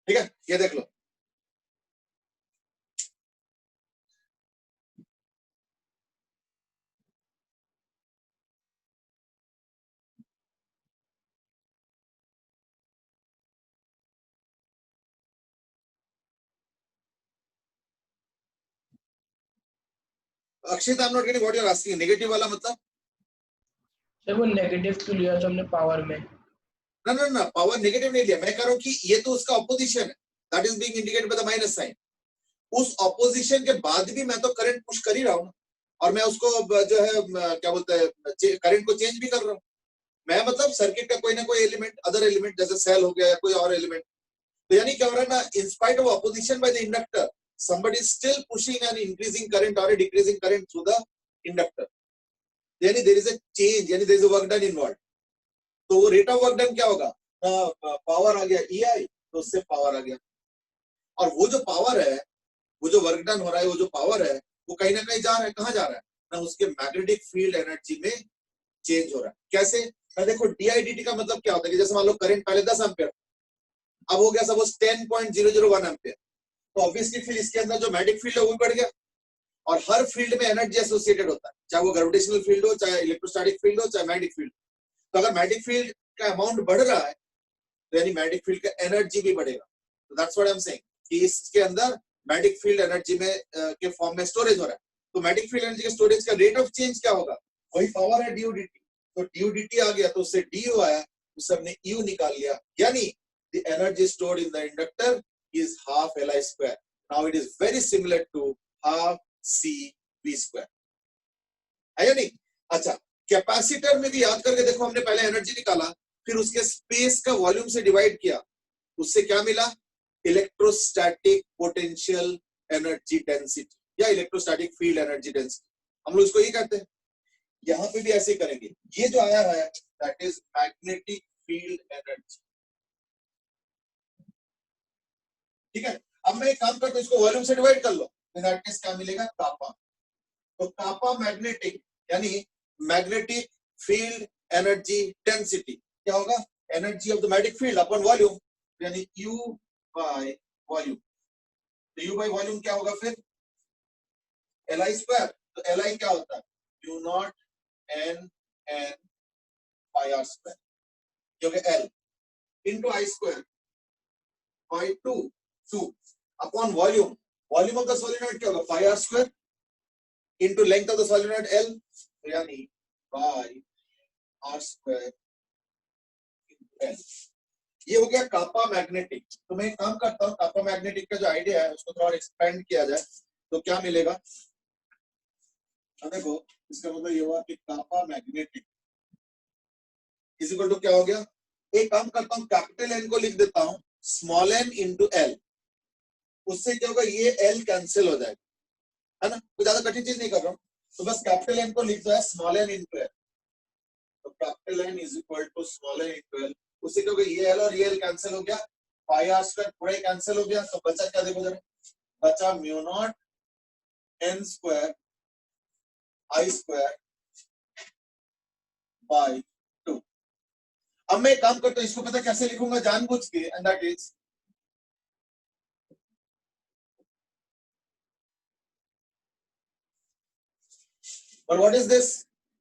Speaker 1: ठीक है. ये देख लो, Akshit, I am not getting what you are asking. Negative वाला मतलब
Speaker 2: सर वो नेगेटिव क्यों लिया था हमने पावर में?
Speaker 1: ना ना ना, पावर नेगेटिव नहीं लिया. मैं कह रहा हूं कि ये तो उसका ऑपोजिशन है, that is being indicated by the minus sign. उस ऑपोजिशन के बाद भी मैं तो करंट पुश कर ही रहा हूं, और मैं उसको जो है क्या बोलते हैं, करंट को चेंज भी कर रहा हूं. मैं मतलब सर्किट का कोई ना कोई एलिमेंट, अदर एलिमेंट जैसे सेल हो गया या कोई और एलिमेंट. तो यानी क्या हो रहा है ना, in spite of opposition by the inductor, somebody is still pushing an increasing current or a decreasing current through the inductor. यानी there is a change, यानी there is a work done involved. तो वो rate of work done क्या होगा, power आ गया EI, तो उससे power आ गया. और वो जो पावर है, वो जो वर्क डन हो रहा है, वो जो पावर है, वो कहीं ना कहीं जा रहा है. कहाँ जा रहा है ना, उसके मैग्नेटिक फील्ड एनर्जी में चेंज हो रहा है. कैसे ना, देखो DIDT का मतलब क्या होता है कि जैसे मान लो करंट पहले 10 एम्पियर, अब हो गया सपोज 10.001 एम्पियर, तो ऑब्वियसली फिर इसके अंदर जो मैग्नेटिक फील्ड है वो भी बढ़ गया. और हर फील्ड में एनर्जी एसोसिएटेड होता है, चाहे वो ग्रेविटेशनल फील्ड हो, चाहे इलेक्ट्रोस्टैटिक फील्ड हो, चाहे मैग्नेटिक फील्ड. तो अगर मैग्नेटिक फील्ड का अमाउंट बढ़ रहा है, तो यानी मैग्नेटिक फील्ड का एनर्जी भी बढ़ेगा. तो that's what I am saying कि इसके अंदर मैग्नेटिक फील्ड एनर्जी में के फॉर्म में स्टोरेज हो रहा है. तो मैग्नेटिक फील्ड एनर्जी के स्टोरेज का रेट ऑफ चेंज क्या होगा, वही पावर है du dt. तो du dt आ गया, तो उससे du आया, उससे हमने u निकाल लिया, यानी the energy stored in the inductor is half Li square. Now it is very similar to half CV square. है या नहीं? अच्छा, कैपेसिटर में भी याद करके देखो, हमने पहले एनर्जी निकाला, फिर उसके स्पेस का वॉल्यूम से डिवाइड किया, उससे क्या मिला, इलेक्ट्रोस्टैटिक पोटेंशियल एनर्जी डेंसिटी या इलेक्ट्रोस्टैटिक फील्ड एनर्जी डेंसिटी, हम लोग इसको ये कहते हैं. यहां पे भी ऐसे ही करेंगे. ये जो आया है that is magnetic field energy. ठीक है. अब मैं एक काम करता हूं, इसको वॉल्यूम से डिवाइड कर लो, इन दैट केस क्या मिलेगा, कापा. तो कापा मैग्नेटिक, यानी मैग्नेटिक फील्ड एनर्जी डेंसिटी क्या होगा, energy of the magnetic field upon volume, यानी U बाय वॉल्यूम. तो U बाय वॉल्यूम क्या होगा फिर, Li स्क्वायर. तो Li क्या होता है, U not N N pi R square, जो कि L into I square by 2 upon volume. Volume of the solenoid क्या होगा, pi R square into length of the solenoid L, यानी by r square into L. ये हो गया कापा magnetic. तो मैं एक काम करता हूँ, कापा मैग्नेटिक का जो आइडिया है उसको थोड़ा एक्सपेंड किया जाए तो क्या मिलेगा। देखो इसका मतलब ये हुआ कि कापा मैग्नेटिक इज इक्वल टू क्या हो गया। एक काम करता हूँ, कैपिटल एन को लिख देता हूँ स्मॉल एन इंटू एल। उससे क्या होगा, ये एल कैंसिल हो जाएगा, है ना। कोई ज्यादा कठिन चीज नहीं कर रहा हूँ। तो बस कैपिटल एन को लिख दो स्मॉल एन इंटू एल। तो capital N is equal to small N into L. उससे क्या होगा, ये एल और ये एल कैंसिल हो गया, पाई आर स्क्वायर पूरा कैंसिल हो गया। तो बचा क्या, देखो जरा, बचा mu naught N square I square by 2। अब मैं एक काम करता हूँ, इसको पता कैसे लिखूंगा जानबूझ के, and that is but what is this,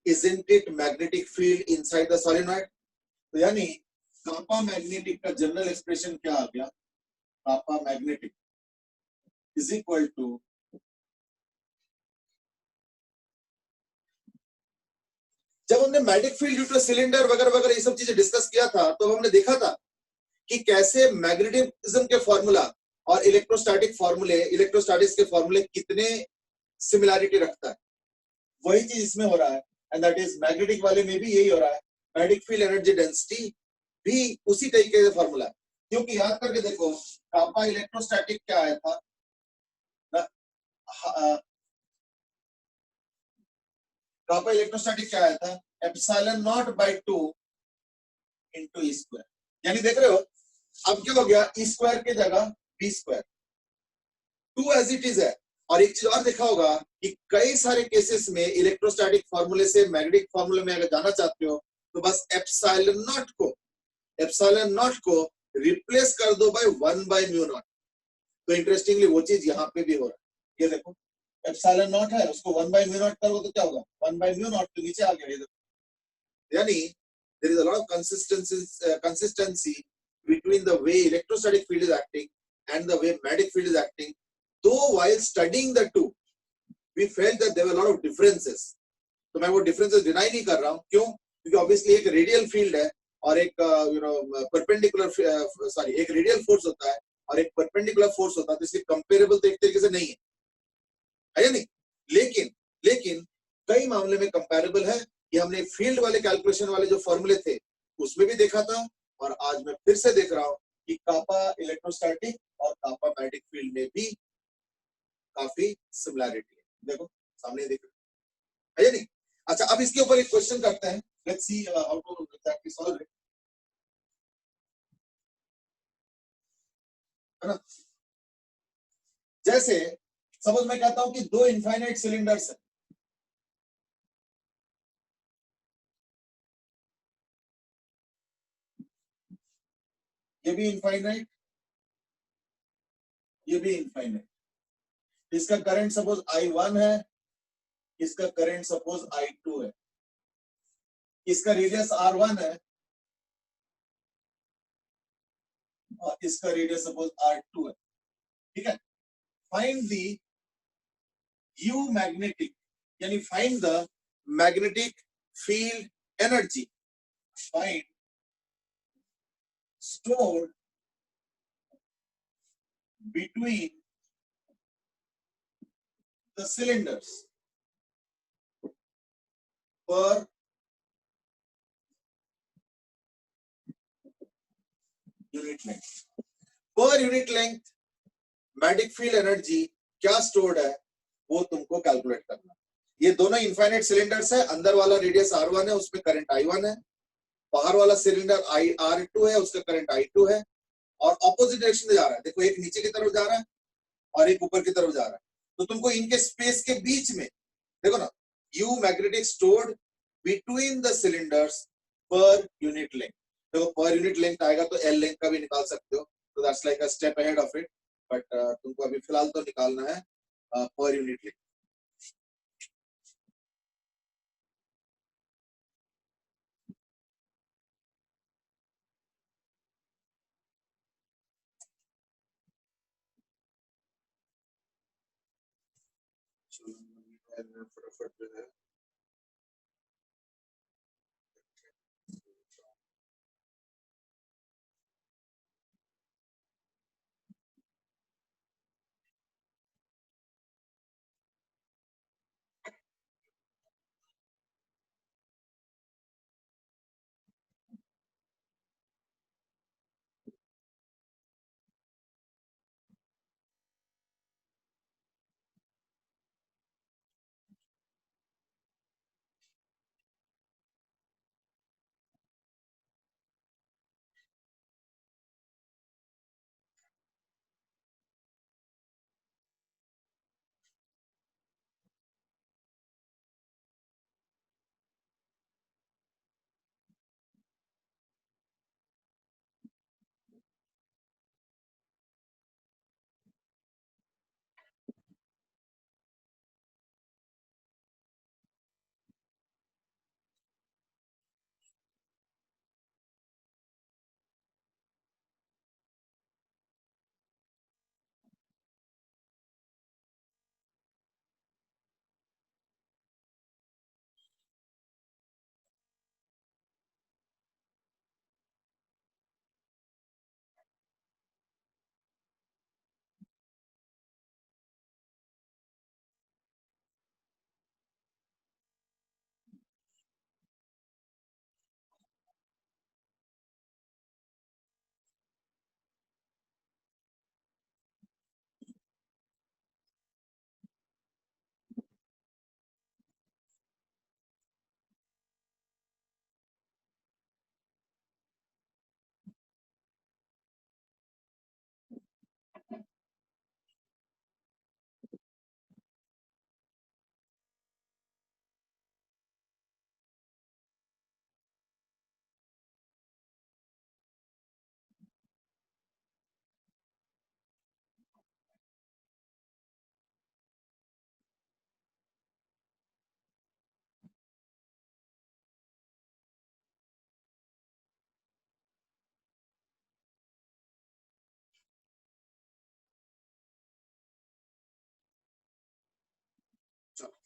Speaker 1: isn't it magnetic field inside the solenoid। तो यानी कापा मैग्नेटिक का जनरल एक्सप्रेशन क्या आ गया, कापा मैग्नेटिक इज इक्वल टू जब हमने magnetic field due two cylinder वगैरह वगैरह ये सब चीजें डिस्कस किया था तो हमने देखा था कि कैसे मैग्नेटिज्म के फॉर्मूला और इलेक्ट्रोस्टैटिक फॉर्मूले, इलेक्ट्रोस्टैटिक्स के फॉर्मूले कितने सिमिलैरिटी रखता है। वही चीज इसमें हो रहा है, एंड दैट इज मैग्नेटिक वाले में भी यही हो रहा है। मैग्नेटिक फील्ड एनर्जी डेंसिटी भी उसी तरीके से फॉर्मूला है। क्योंकि याद करके देखो, कापा इलेक्ट्रोस्टैटिक क्या आया था, कापा इलेक्ट्रोस्टैटिक क्या आया था, epsilon not by 2 into E square. यानी देख रहे हो अब क्या हो गया, ई स्क्वायर के जगह B square, 2 as it is है। और एक चीज और देखा होगा कि कई सारे केसेस में इलेक्ट्रोस्टैटिक फॉर्मूले से मैग्नेटिक फॉर्मूले में अगर जाना चाहते हो तो बस एप्सिलॉन नॉट को रिप्लेस कर दो बाय 1 बाय म्यू नॉट। तो इंटरेस्टिंगली वो चीज यहाँ पे भी हो रहा है। ये देखो एप्सिलॉन नॉट है, उसको 1 बाय म्यू नॉट करो तो क्या होगा, 1 बाय म्यू नॉट, तो नीचे आ गया। ये देखो, यानी there is a lot of consistency between the way electrostatic field is acting and the way magnetic field is acting. Though while studying the two, we felt that there were a lot of differences. तो मैं वो differences deny नहीं कर रहा हूँ, क्यों? क्योंकि obviously एक radial field है और एक perpendicular एक radial force होता है और एक perpendicular force होता है, तो इसलिए comparable तो एक तरीके से नहीं है या नहीं। लेकिन कई मामले में comparable है। ये हमने फील्ड वाले कैलकुलेशन वाले जो फॉर्मूले थे उसमें भी देखा था, और आज मैं फिर से देख रहा हूं कि कापा इलेक्ट्रोस्टैटिक और कापा मैग्नेटिक फील्ड में भी काफी सिमिलैरिटी है। देखो सामने देख रहे हैं नहीं। अच्छा, अब इसके ऊपर एक क्वेश्चन करते हैं, let's see how to exactly solve it, है ना। जैसे सपोज मैं कहता हूं कि दो इनफाइनाइट सिलेंडर्स है, ये भी इनफाइनाइट, ये भी इनफाइनाइट। इसका करंट सपोज I1 है, इसका करंट सपोज I2 है, इसका रेडियस R1 है और इसका रेडियस सपोज R2 है, ठीक है। फाइंड द U मैग्नेटिक, यानी find the magnetic field energy, find stored between the cylinders per unit length। पर unit length magnetic field energy क्या स्टोर्ड है वो तुमको कैलकुलेट करना। ये दोनों इनफाइनाइट सिलेंडर्स है, अंदर वाला रेडियस R1 है, उसमें करंट I1 है, बाहर वाला सिलेंडर R2 है, उसका करंट I2 है, और ऑपोजिट डायरेक्शन में जा रहा है। देखो एक नीचे की तरफ जा रहा है और एक ऊपर की तरफ जा रहा है, तो तुमको इनके स्पेस के बीच में देखो ना, U magnetic stored between the cylinders पर यूनिट लेंथ। देखो पर यूनिट लेंथ आएगा तो L लेंथ का भी निकाल सकते हो, तो that's like a step ahead of it, but तुमको अभी फिलहाल तो निकालना है पर यूनिट लेंथ। मैं फटाफट जो है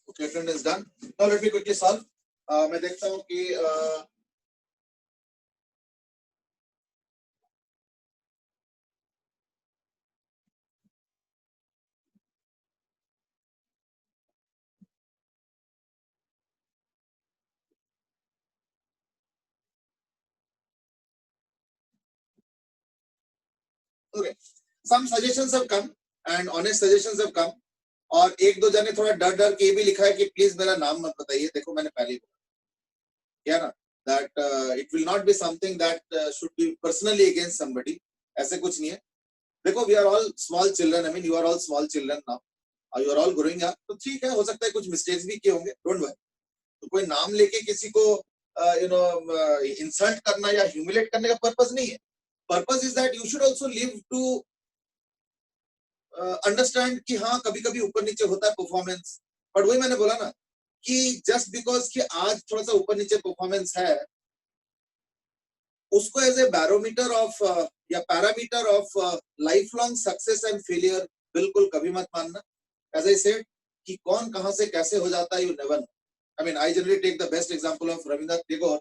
Speaker 1: okay, attendance is done. Now let me quickly solve. मैं देखता हूँ कि okay, some suggestions have come and honest suggestions have come. और एक दो जने थोड़ा डर डर के ये भी लिखा है कि प्लीज मेरा नाम मत बताइए. देखो मैंने पहले ही बोला ना that it will not be something that should be personally against somebody. ऐसे कुछ नहीं है. देखो we are all small children. I mean you are all small children now. You are all growing up. तो ठीक है, हो सकता है कुछ मिस्टेक्स भी किए होंगे. Don't worry. तो कोई नाम लेके किसी को इंसल्ट करना या ह्यूमिलेट करने का पर्पस नहीं है. Purpose is that you should also live to understand कि हाँ कभी कभी ऊपर नीचे होता है परफॉर्मेंस. बट वही मैंने बोला ना कि जस्ट बिकॉज कि आज थोड़ा सा ऊपर नीचे परफॉर्मेंस है, उसको एज ए बैरोमीटर ऑफ या parameter of life long success and failure बिल्कुल कभी मत मानना. एज आई सेड कि कौन कहां से कैसे हो जाता है, you never know. I mean, I generally take the best example of Rabindranath Tagore,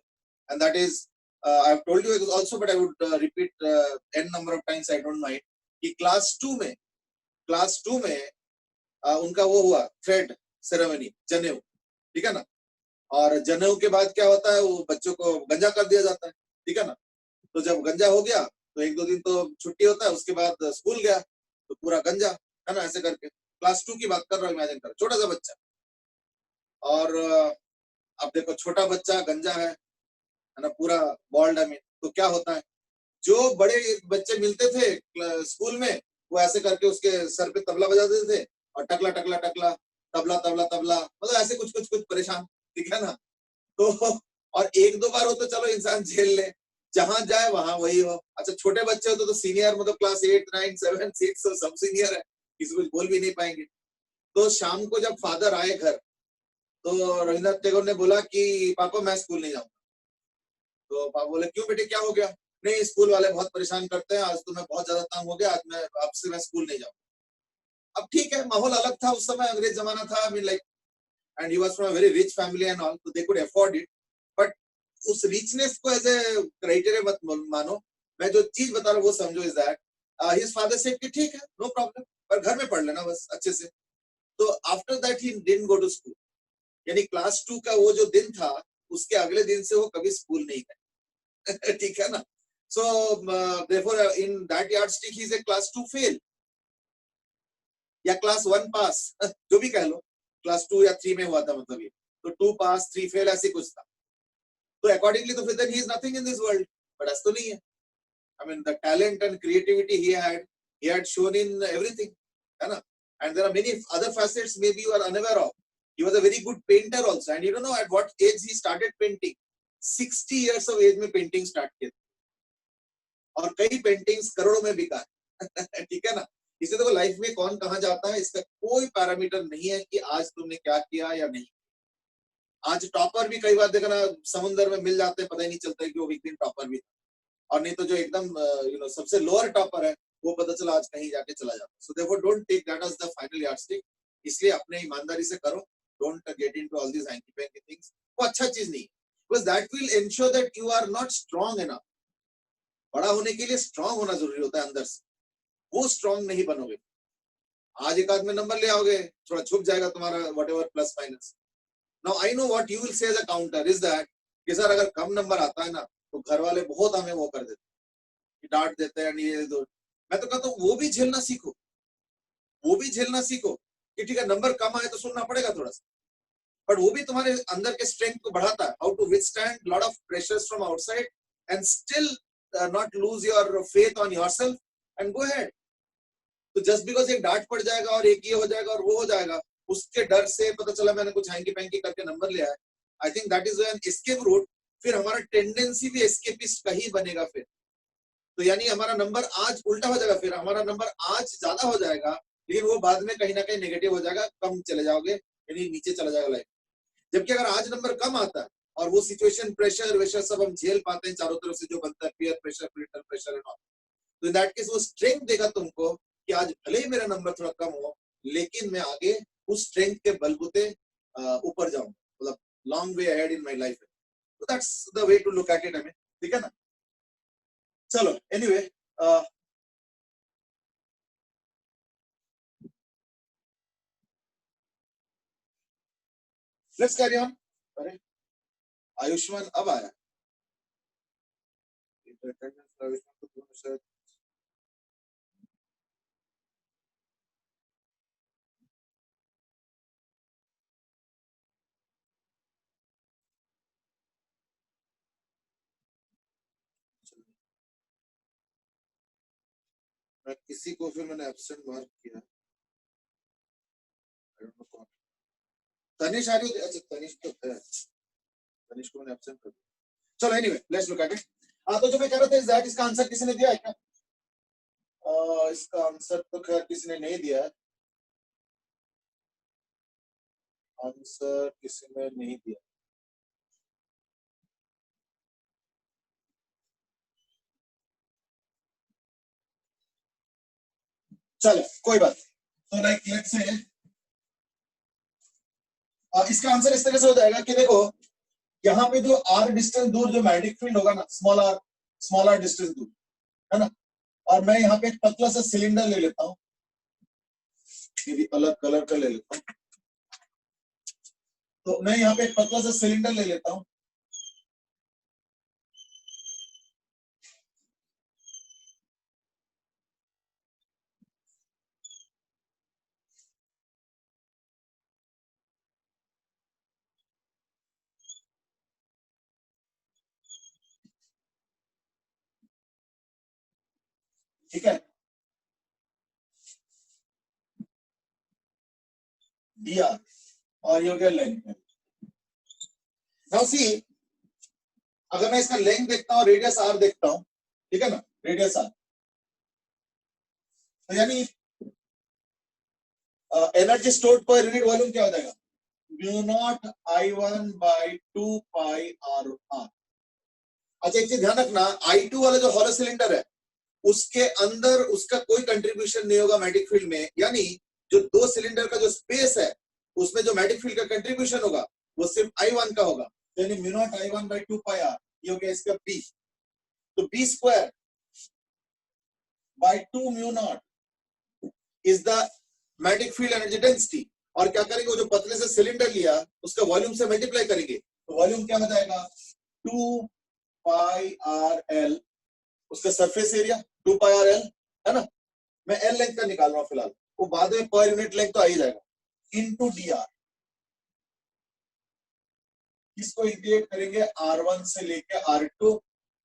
Speaker 1: and that is, I've told you also, but I would repeat n number of times. I don't mind. कि class 2 में उनका वो हुआ thread ceremony, जनेऊ, ठीक है ना. और जनेऊ के बाद क्या होता है, वो बच्चों को गंजा कर दिया जाता है, ठीक है ना. तो जब गंजा हो गया तो एक दो दिन तो छुट्टी होता है, उसके बाद स्कूल गया तो पूरा गंजा, है ना. ऐसे करके क्लास 2 की बात कर रहा हूँ, इमेजिन कर, छोटा सा बच्चा. और अब देखो छोटा बच्चा गंजा है ना, पूरा बॉल्ड. आई मीन तो क्या होता है, जो बड़े बच्चे मिलते थे स्कूल में, वो ऐसे करके उसके सर पे तबला बजा देते थे और टकला टकला टकला तबला तबला तबला, मतलब ऐसे कुछ कुछ कुछ परेशान, ठीक है ना. तो और एक दो बार हो तो चलो इंसान झेल ले, जहां जाए वहां वही हो. अच्छा छोटे बच्चे हो तो सीनियर, मतलब क्लास 8 9 7 6 सब सीनियर है, किसी को बोल भी नहीं पाएंगे. तो शाम को जब फादर आए घर तो रविन्द्रनाथ टैगोर ने बोला कि पापा मैं स्कूल नहीं जाऊंगा. तो पापा बोले क्यों बेटे, क्या हो गया. नहीं स्कूल वाले बहुत परेशान करते हैं, आज तो मैं बहुत ज्यादा तंग हो गया, आज मैं आपसे मैं स्कूल नहीं जाऊंगा. अब ठीक है, माहौल अलग था उस समय, अंग्रेज जमाना था. I mean like and he was from a very rich family and all, so they could afford it. But उस richness को as a criteria मत मानो. मैं जो चीज बता रहा हूँ वो समझो is that his father said कि ठीक है, no problem, पर घर में पढ़ लेना बस अच्छे से. तो after that he didn't go to school. यानी क्लास 2 का वो जो दिन था, उसके अगले दिन से वो कभी स्कूल नहीं गए. ठीक है ना? So therefore in that yardstick he is a class 2 fail या class 1 pass, जो भी कह लो, class 2 या 3 में हुआ था मतलब ये. तो 2 pass 3 fail ऐसे कुछ था. तो accordingly तो फिर then he is nothing in this world. But ऐसा तो नहीं है. I mean the talent and creativity he had shown in everything, है ना? And there are many other facets maybe you are unaware of. He was a very good painter also, and you don't know at what age he started painting. 60 years of age में painting start किया और कई paintings करोड़ों में बिका है. ठीक है ना? इससे तो लाइफ में कौन कहाँ जाता है इसका कोई पैरामीटर नहीं है कि आज तुमने क्या किया या नहीं. आज टॉपर भी कई बार देखा ना समुद्र में मिल जाते हैं, पता ही नहीं चलता है कि वो एक दिन टॉपर भी था. और नहीं तो जो एकदम सबसे लोअर टॉपर है वो पता चला आज कहीं जाके चला जाता. So therefore don't take that as the final yardstick. इसलिए अपने ईमानदारी से करो. Don't get into all this hanky panky things. वो अच्छा चीज नहीं है, because that will ensure that you are not strong enough. बड़ा होने के लिए स्ट्रांग होना जरूरी होता है अंदर से. वो स्ट्रांग नहीं बनोगे. आज एक आध में नंबर ले आओगे, थोड़ा छुप जाएगा तुम्हारा whatever plus minus. Now I know what you will say as a counter is that कि सर अगर कम नंबर आता है ना तो घर वाले बहुत हमें वो कर देते हैं, डांट देते हैं. ये दो मैं तो कहता हूँ वो भी झेलना सीखो. वो भी झेलना सीखो कि ठीक है नंबर कम आए तो सुनना पड़ेगा थोड़ा सा, बट वो भी तुम्हारे अंदर के स्ट्रेंथ को बढ़ाता है. How to withstand lot of pressures from outside and still not lose your faith on yourself and go ahead. तो जस्ट बिकॉज एक डांट पड़ जाएगा और एक ये हो जाएगा और वो हो जाएगा, उसके डर से पता चला मैंने कुछ हैंकी पैंकी करके नंबर लिया है. आई think that is an escape route. फिर हमारा टेंडेंसी भी एस्केपिस्ट का ही बनेगा फिर. तो यानी हमारा नंबर आज उल्टा हो जाएगा. फिर हमारा नंबर आज ज्यादा हो जाएगा लेकिन वो बाद में कहीं ना कहीं नेगेटिव हो जाएगा, कम चले जाओगे यानी नीचे चला जाएगा लाइफ. जबकि अगर आज नंबर कम आता है और वो सिचुएशन प्रेशर वेशर सब हम झेल पाते हैं चारों तरफ से जो बनता है, peer pressure filter pressure and all, तो इन दैट केस वो स्ट्रेंथ देगा तुमको कि आज भले ही मेरा नंबर थोड़ा कम हो लेकिन मैं आगे उस स्ट्रेंथ के बलबूते ऊपर जाऊं, मतलब long way ahead in my life. तो that's the way to look at it. हमें ठीक है ना? चलो एनीवे लेट्स कैरी ऑन. अरे आयुष्मान अब आया. मैं किसी को फिर मैंने एब्सेंट मार्क किया. I don't know कौन. तनिष आ रही है. अच्छा तनिष तो है, तनिष को मैंने एब्सेंट कर दिया. चलो anyway let's look at it. तो जो मैं कह रहा था इज दैट इसका आंसर किसी ने दिया है क्या? इसका आंसर तो खैर किसी ने नहीं दिया है. आंसर किसी ने नहीं दिया. चलो कोई बात. तो लाइक लेट्स से इसका आंसर इस तरह से हो जाएगा कि देखो यहाँ पे जो आर डिस्टेंस दूर जो मैग्नेटिक फील्ड होगा ना, स्मॉल आर डिस्टेंस दूर है ना, और मैं यहाँ पे एक पतला सा सिलेंडर ले लेता हूँ, ये भी अलग कलर का ले लेता हूँ. तो मैं यहाँ पे एक पतला सा सिलेंडर ले लेता हूँ. ठीक है, दिया और ये हो गया लेंथ. नाउ सी अगर मैं इसका लेंथ देखता हूँ, रेडियस आर देखता हूँ, ठीक है ना, रेडियस आर, तो यानी energy stored per unit volume क्या हो जाएगा? Mu not I1 by 2 pi R R. अच्छा एक चीज ध्यान रखना, I2 वाला जो हॉलो सिलेंडर है उसके अंदर उसका कोई कंट्रीब्यूशन नहीं होगा मैग्नेटिक फील्ड में. यानी जो दो सिलेंडर का जो स्पेस है उसमें जो मैग्नेटिक फील्ड का कंट्रीब्यूशन होगा वो सिर्फ I1 का होगा, यानी mu not I1 by 2 pi r, ये हो गया इसका B। तो B square by 2 mu naught is the magnetic field energy density. और क्या करेंगे, वो जो पतले से सिलेंडर लिया उसका वॉल्यूम से मल्टीप्लाई करेंगे, तो वॉल्यूम क्या हो जाएगा 2 pi r l, उसका surface area 2 pi r l है ना। मैं एल लेंथ का निकाल रहा हूं फिलहाल, वो बाद में पर यूनिट लेंथ तो आ ही जाएगा, इनटू dr। इसको इंटीग्रेट करेंगे r1 से लेके r2,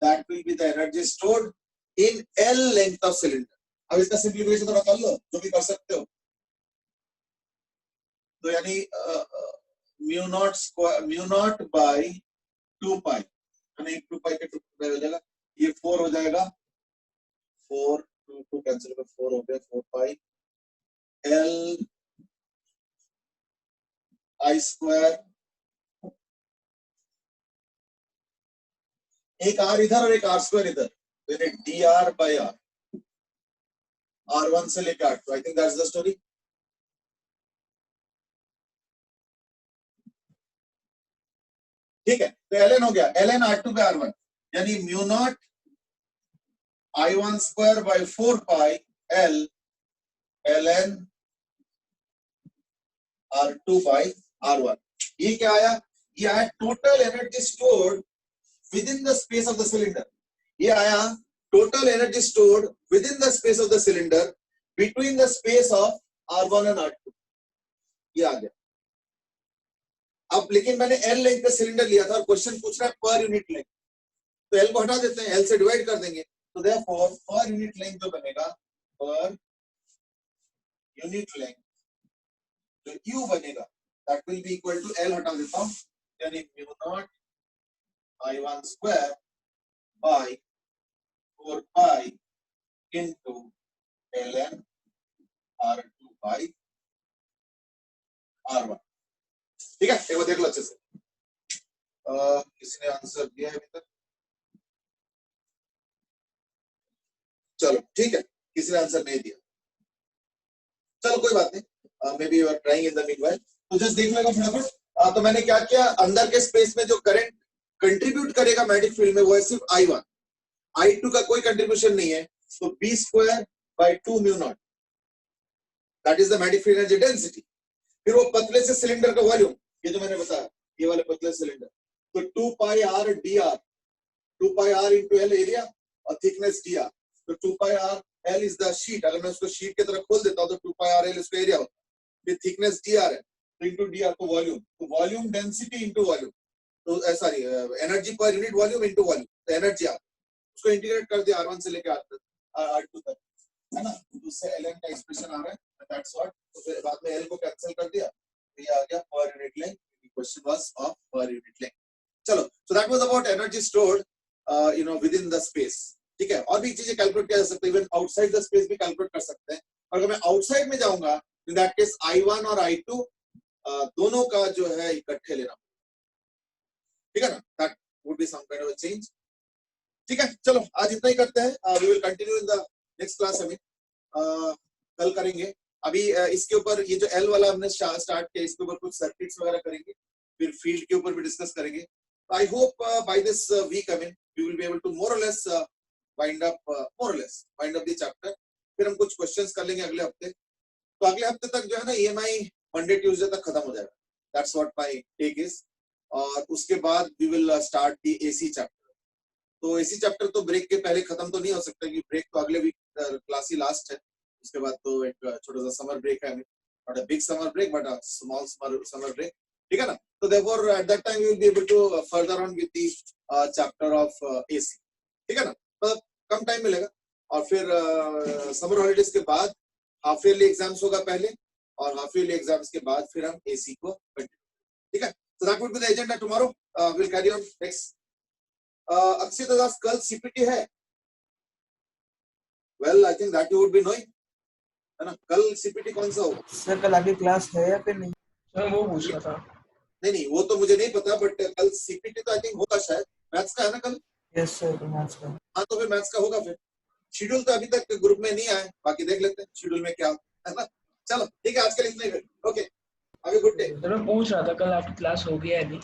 Speaker 1: that will be the energy stored in l length of cylinder. अब इसका सिंप्लीफिकेशन थोड़ा कर लो, जो भी कर सकते हो। तो यानी म्यू नॉट बाई 2 पाई, यानी 2 पाई के 2 पाई हो जाएगा, ये 4 हो जाएगा, 4 2 कैंसिल कर 4 हो गया, 4 पाई l I स्क्वायर, एक r इधर और एक r स्क्वायर इधर, तो ये dr बाई r, r1 से लेकर r2। I think that's the story. ठीक है, तो ln हो गया, ln r2 by r1, यानी mu not I1 square by 4 pi l ln r2 by r1। ये क्या आया, ये आया total energy stored within the space of the cylinder. ये आया total energy stored within the space of the cylinder between the space of r1 and r2, ये आ गया। अब लेकिन मैंने एल लेंथ का सिलेंडर लिया था और क्वेश्चन पूछ रहा है पर यूनिट लेंथ, तो एल को हटा देते हैं, एल से डिवाइड कर देंगे, तो देयरफॉर पर यूनिट लेंथ जो बनेगा, पर यूनिट लेंथ जो यू बनेगा that will be equal to L, हटा देता हूं, यानी mu not I1 square by 4 pi into ln r2 बाय r1। ठीक है, एक बार देख लो अच्छे से। किसने आंसर दिया है अभी तक? चलो ठीक है, किसी ने आंसर नहीं दिया, चलो कोई बात नहीं, maybe you are trying in the meanwhile. तो जस्ट देख लेगा फटाफट। तो मैंने क्या किया, अंदर के स्पेस में जो करंट कंट्रीब्यूट करेगा मैग्नेटिक फील्ड में वो है सिर्फ I1, I2 का कोई कंट्रीब्यूशन नहीं है, तो B square by 2 mu naught, that is the magnetic field energy density. फिर वो पतले से सिलेंडर का वॉल्यूम, ये जो मैंने बताया, ये वाले पतले सिलेंडर, तो 2 पाई r dr, 2 पाई r into l एरिया और थिकनेस dr, तो 2 पाई r l is the sheet. अगर मैं उसको शीट की तरह खोल देता हूं तो 2 पाई r l इसका एरिया होता है, फिर थिकनेस dr है, तो इनटू dr को वॉल्यूम, तो वॉल्यूम डेंसिटी इनटू वॉल्यूम, तो सॉरी एनर्जी पर यूनिट वॉल्यूम इनटू वॉल्यूम, तो एनर्जी आ, उसको इंटीग्रेट कर दिया r1 से लेकर r2 तक, है ना। तो उससे ln का एक्सप्रेशन आ रहा है, दैट्स व्हाट। तो फिर बाद में l को कैंसिल कर दिया, तो ये आ गया per unit length. Question was of per unit length. चलो, so that was about energy stored within the space. ठीक है, और भी चीजें कैलकुलेट किया जा सकता है, इवन आउटसाइड द स्पेस भी कैलकुलेट कर सकते हैं। और अगर मैं आउटसाइड में जाऊंगा, इन दैट केस I1 और I2 दोनों का जो है इकट्ठे लेना, ठीक है ना, that would be some kind of a change. ठीक है, चलो आज इतना ही करते हैं, we will continue in the next class. हमें कल करेंगे। अभी इसके ऊपर ये जो एल वाला हमने स्टार्ट किया, इसके ऊपर कुछ सर्किट्स वगैरह करेंगे, फिर फील्ड के ऊपर भी डिस्कस करेंगे। I hope by this week I mean we will be able to more और less wind up the chapter. फिर हम कुछ क्वेश्चंस कर लेंगे अगले हफ्ते। तो अगले हफ्ते तक जो है ना EMI मंडे ट्यूसडे तक खत्म हो जाएगा, that's what my take is. और उसके बाद we will start the AC chapter. तो AC चैप्टर तो ब्रेक के पहले खत्म तो नहीं हो सकता, क्योंकि ब्रेक तो अगले वीक क्लास ही लास्ट है। उसके बाद तो एक छोटा सा समर ब्रेक है, not a big summer break but a small summer break, ठीक है ना। तो therefore at that time we will be able to further on with the chapter of AC, ठीक है ना। तो कम टाइम मिलेगा। और फिर समर हॉलीडेज के बाद हाफ ईयरली एग्जाम्स होगा पहले, और हाफ ईयरली एग्जाम्स के बाद फिर हम AC को कंटिन्यू, ठीक है। So that would be the agenda tomorrow. Will carry on next. Akshit Das, कल CPT है? Well I think that you would be knowing, है ना। कल CPT कौन सा होगा?
Speaker 6: सर कल आगे क्लास है या फिर नहीं?
Speaker 2: सर वो पूछ रहा था।
Speaker 1: नहीं वो तो मुझे नहीं पता, बट कल CPT तो आई थिंक होगा शायद। मैथ्स का है ना कल?
Speaker 6: यस सर, मैथ्स का।
Speaker 1: हाँ, तो फिर मैथ्स का होगा। फिर शेड्यूल तो अभी तक ग्रुप में नहीं आया, बाकी देख लेते हैं शेड्यूल में क्या है ना। चलो ठीक है, आज के लिए इतना ही। ओके। अभी गुड डे।
Speaker 2: तो मैं पूछ रहा था कल आपकी क्लास हो गया है नहीं?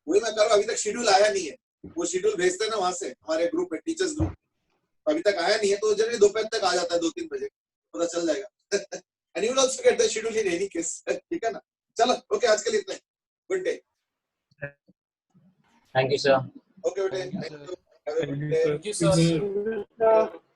Speaker 1: वही मैं कर रहा हूँ, अभी तक शेड्यूल आया नहीं है। वो शेड्यूल भेजते हैं ना वहां से हमारे ग्रुप में, टीचर्स ग्रुप, अभी तक आया नहीं है, तो जनरली दोपहर तक आ जाता है 2-3 बजे, पता चल जाएगा। And you will also get the schedule in any case, ठीक है ना? चलो ओके, आज के लिए इतना ही। Good day.
Speaker 7: Thank you, sir.
Speaker 1: Okay बेटे, thank you, have a good day.
Speaker 8: Thank you, sir.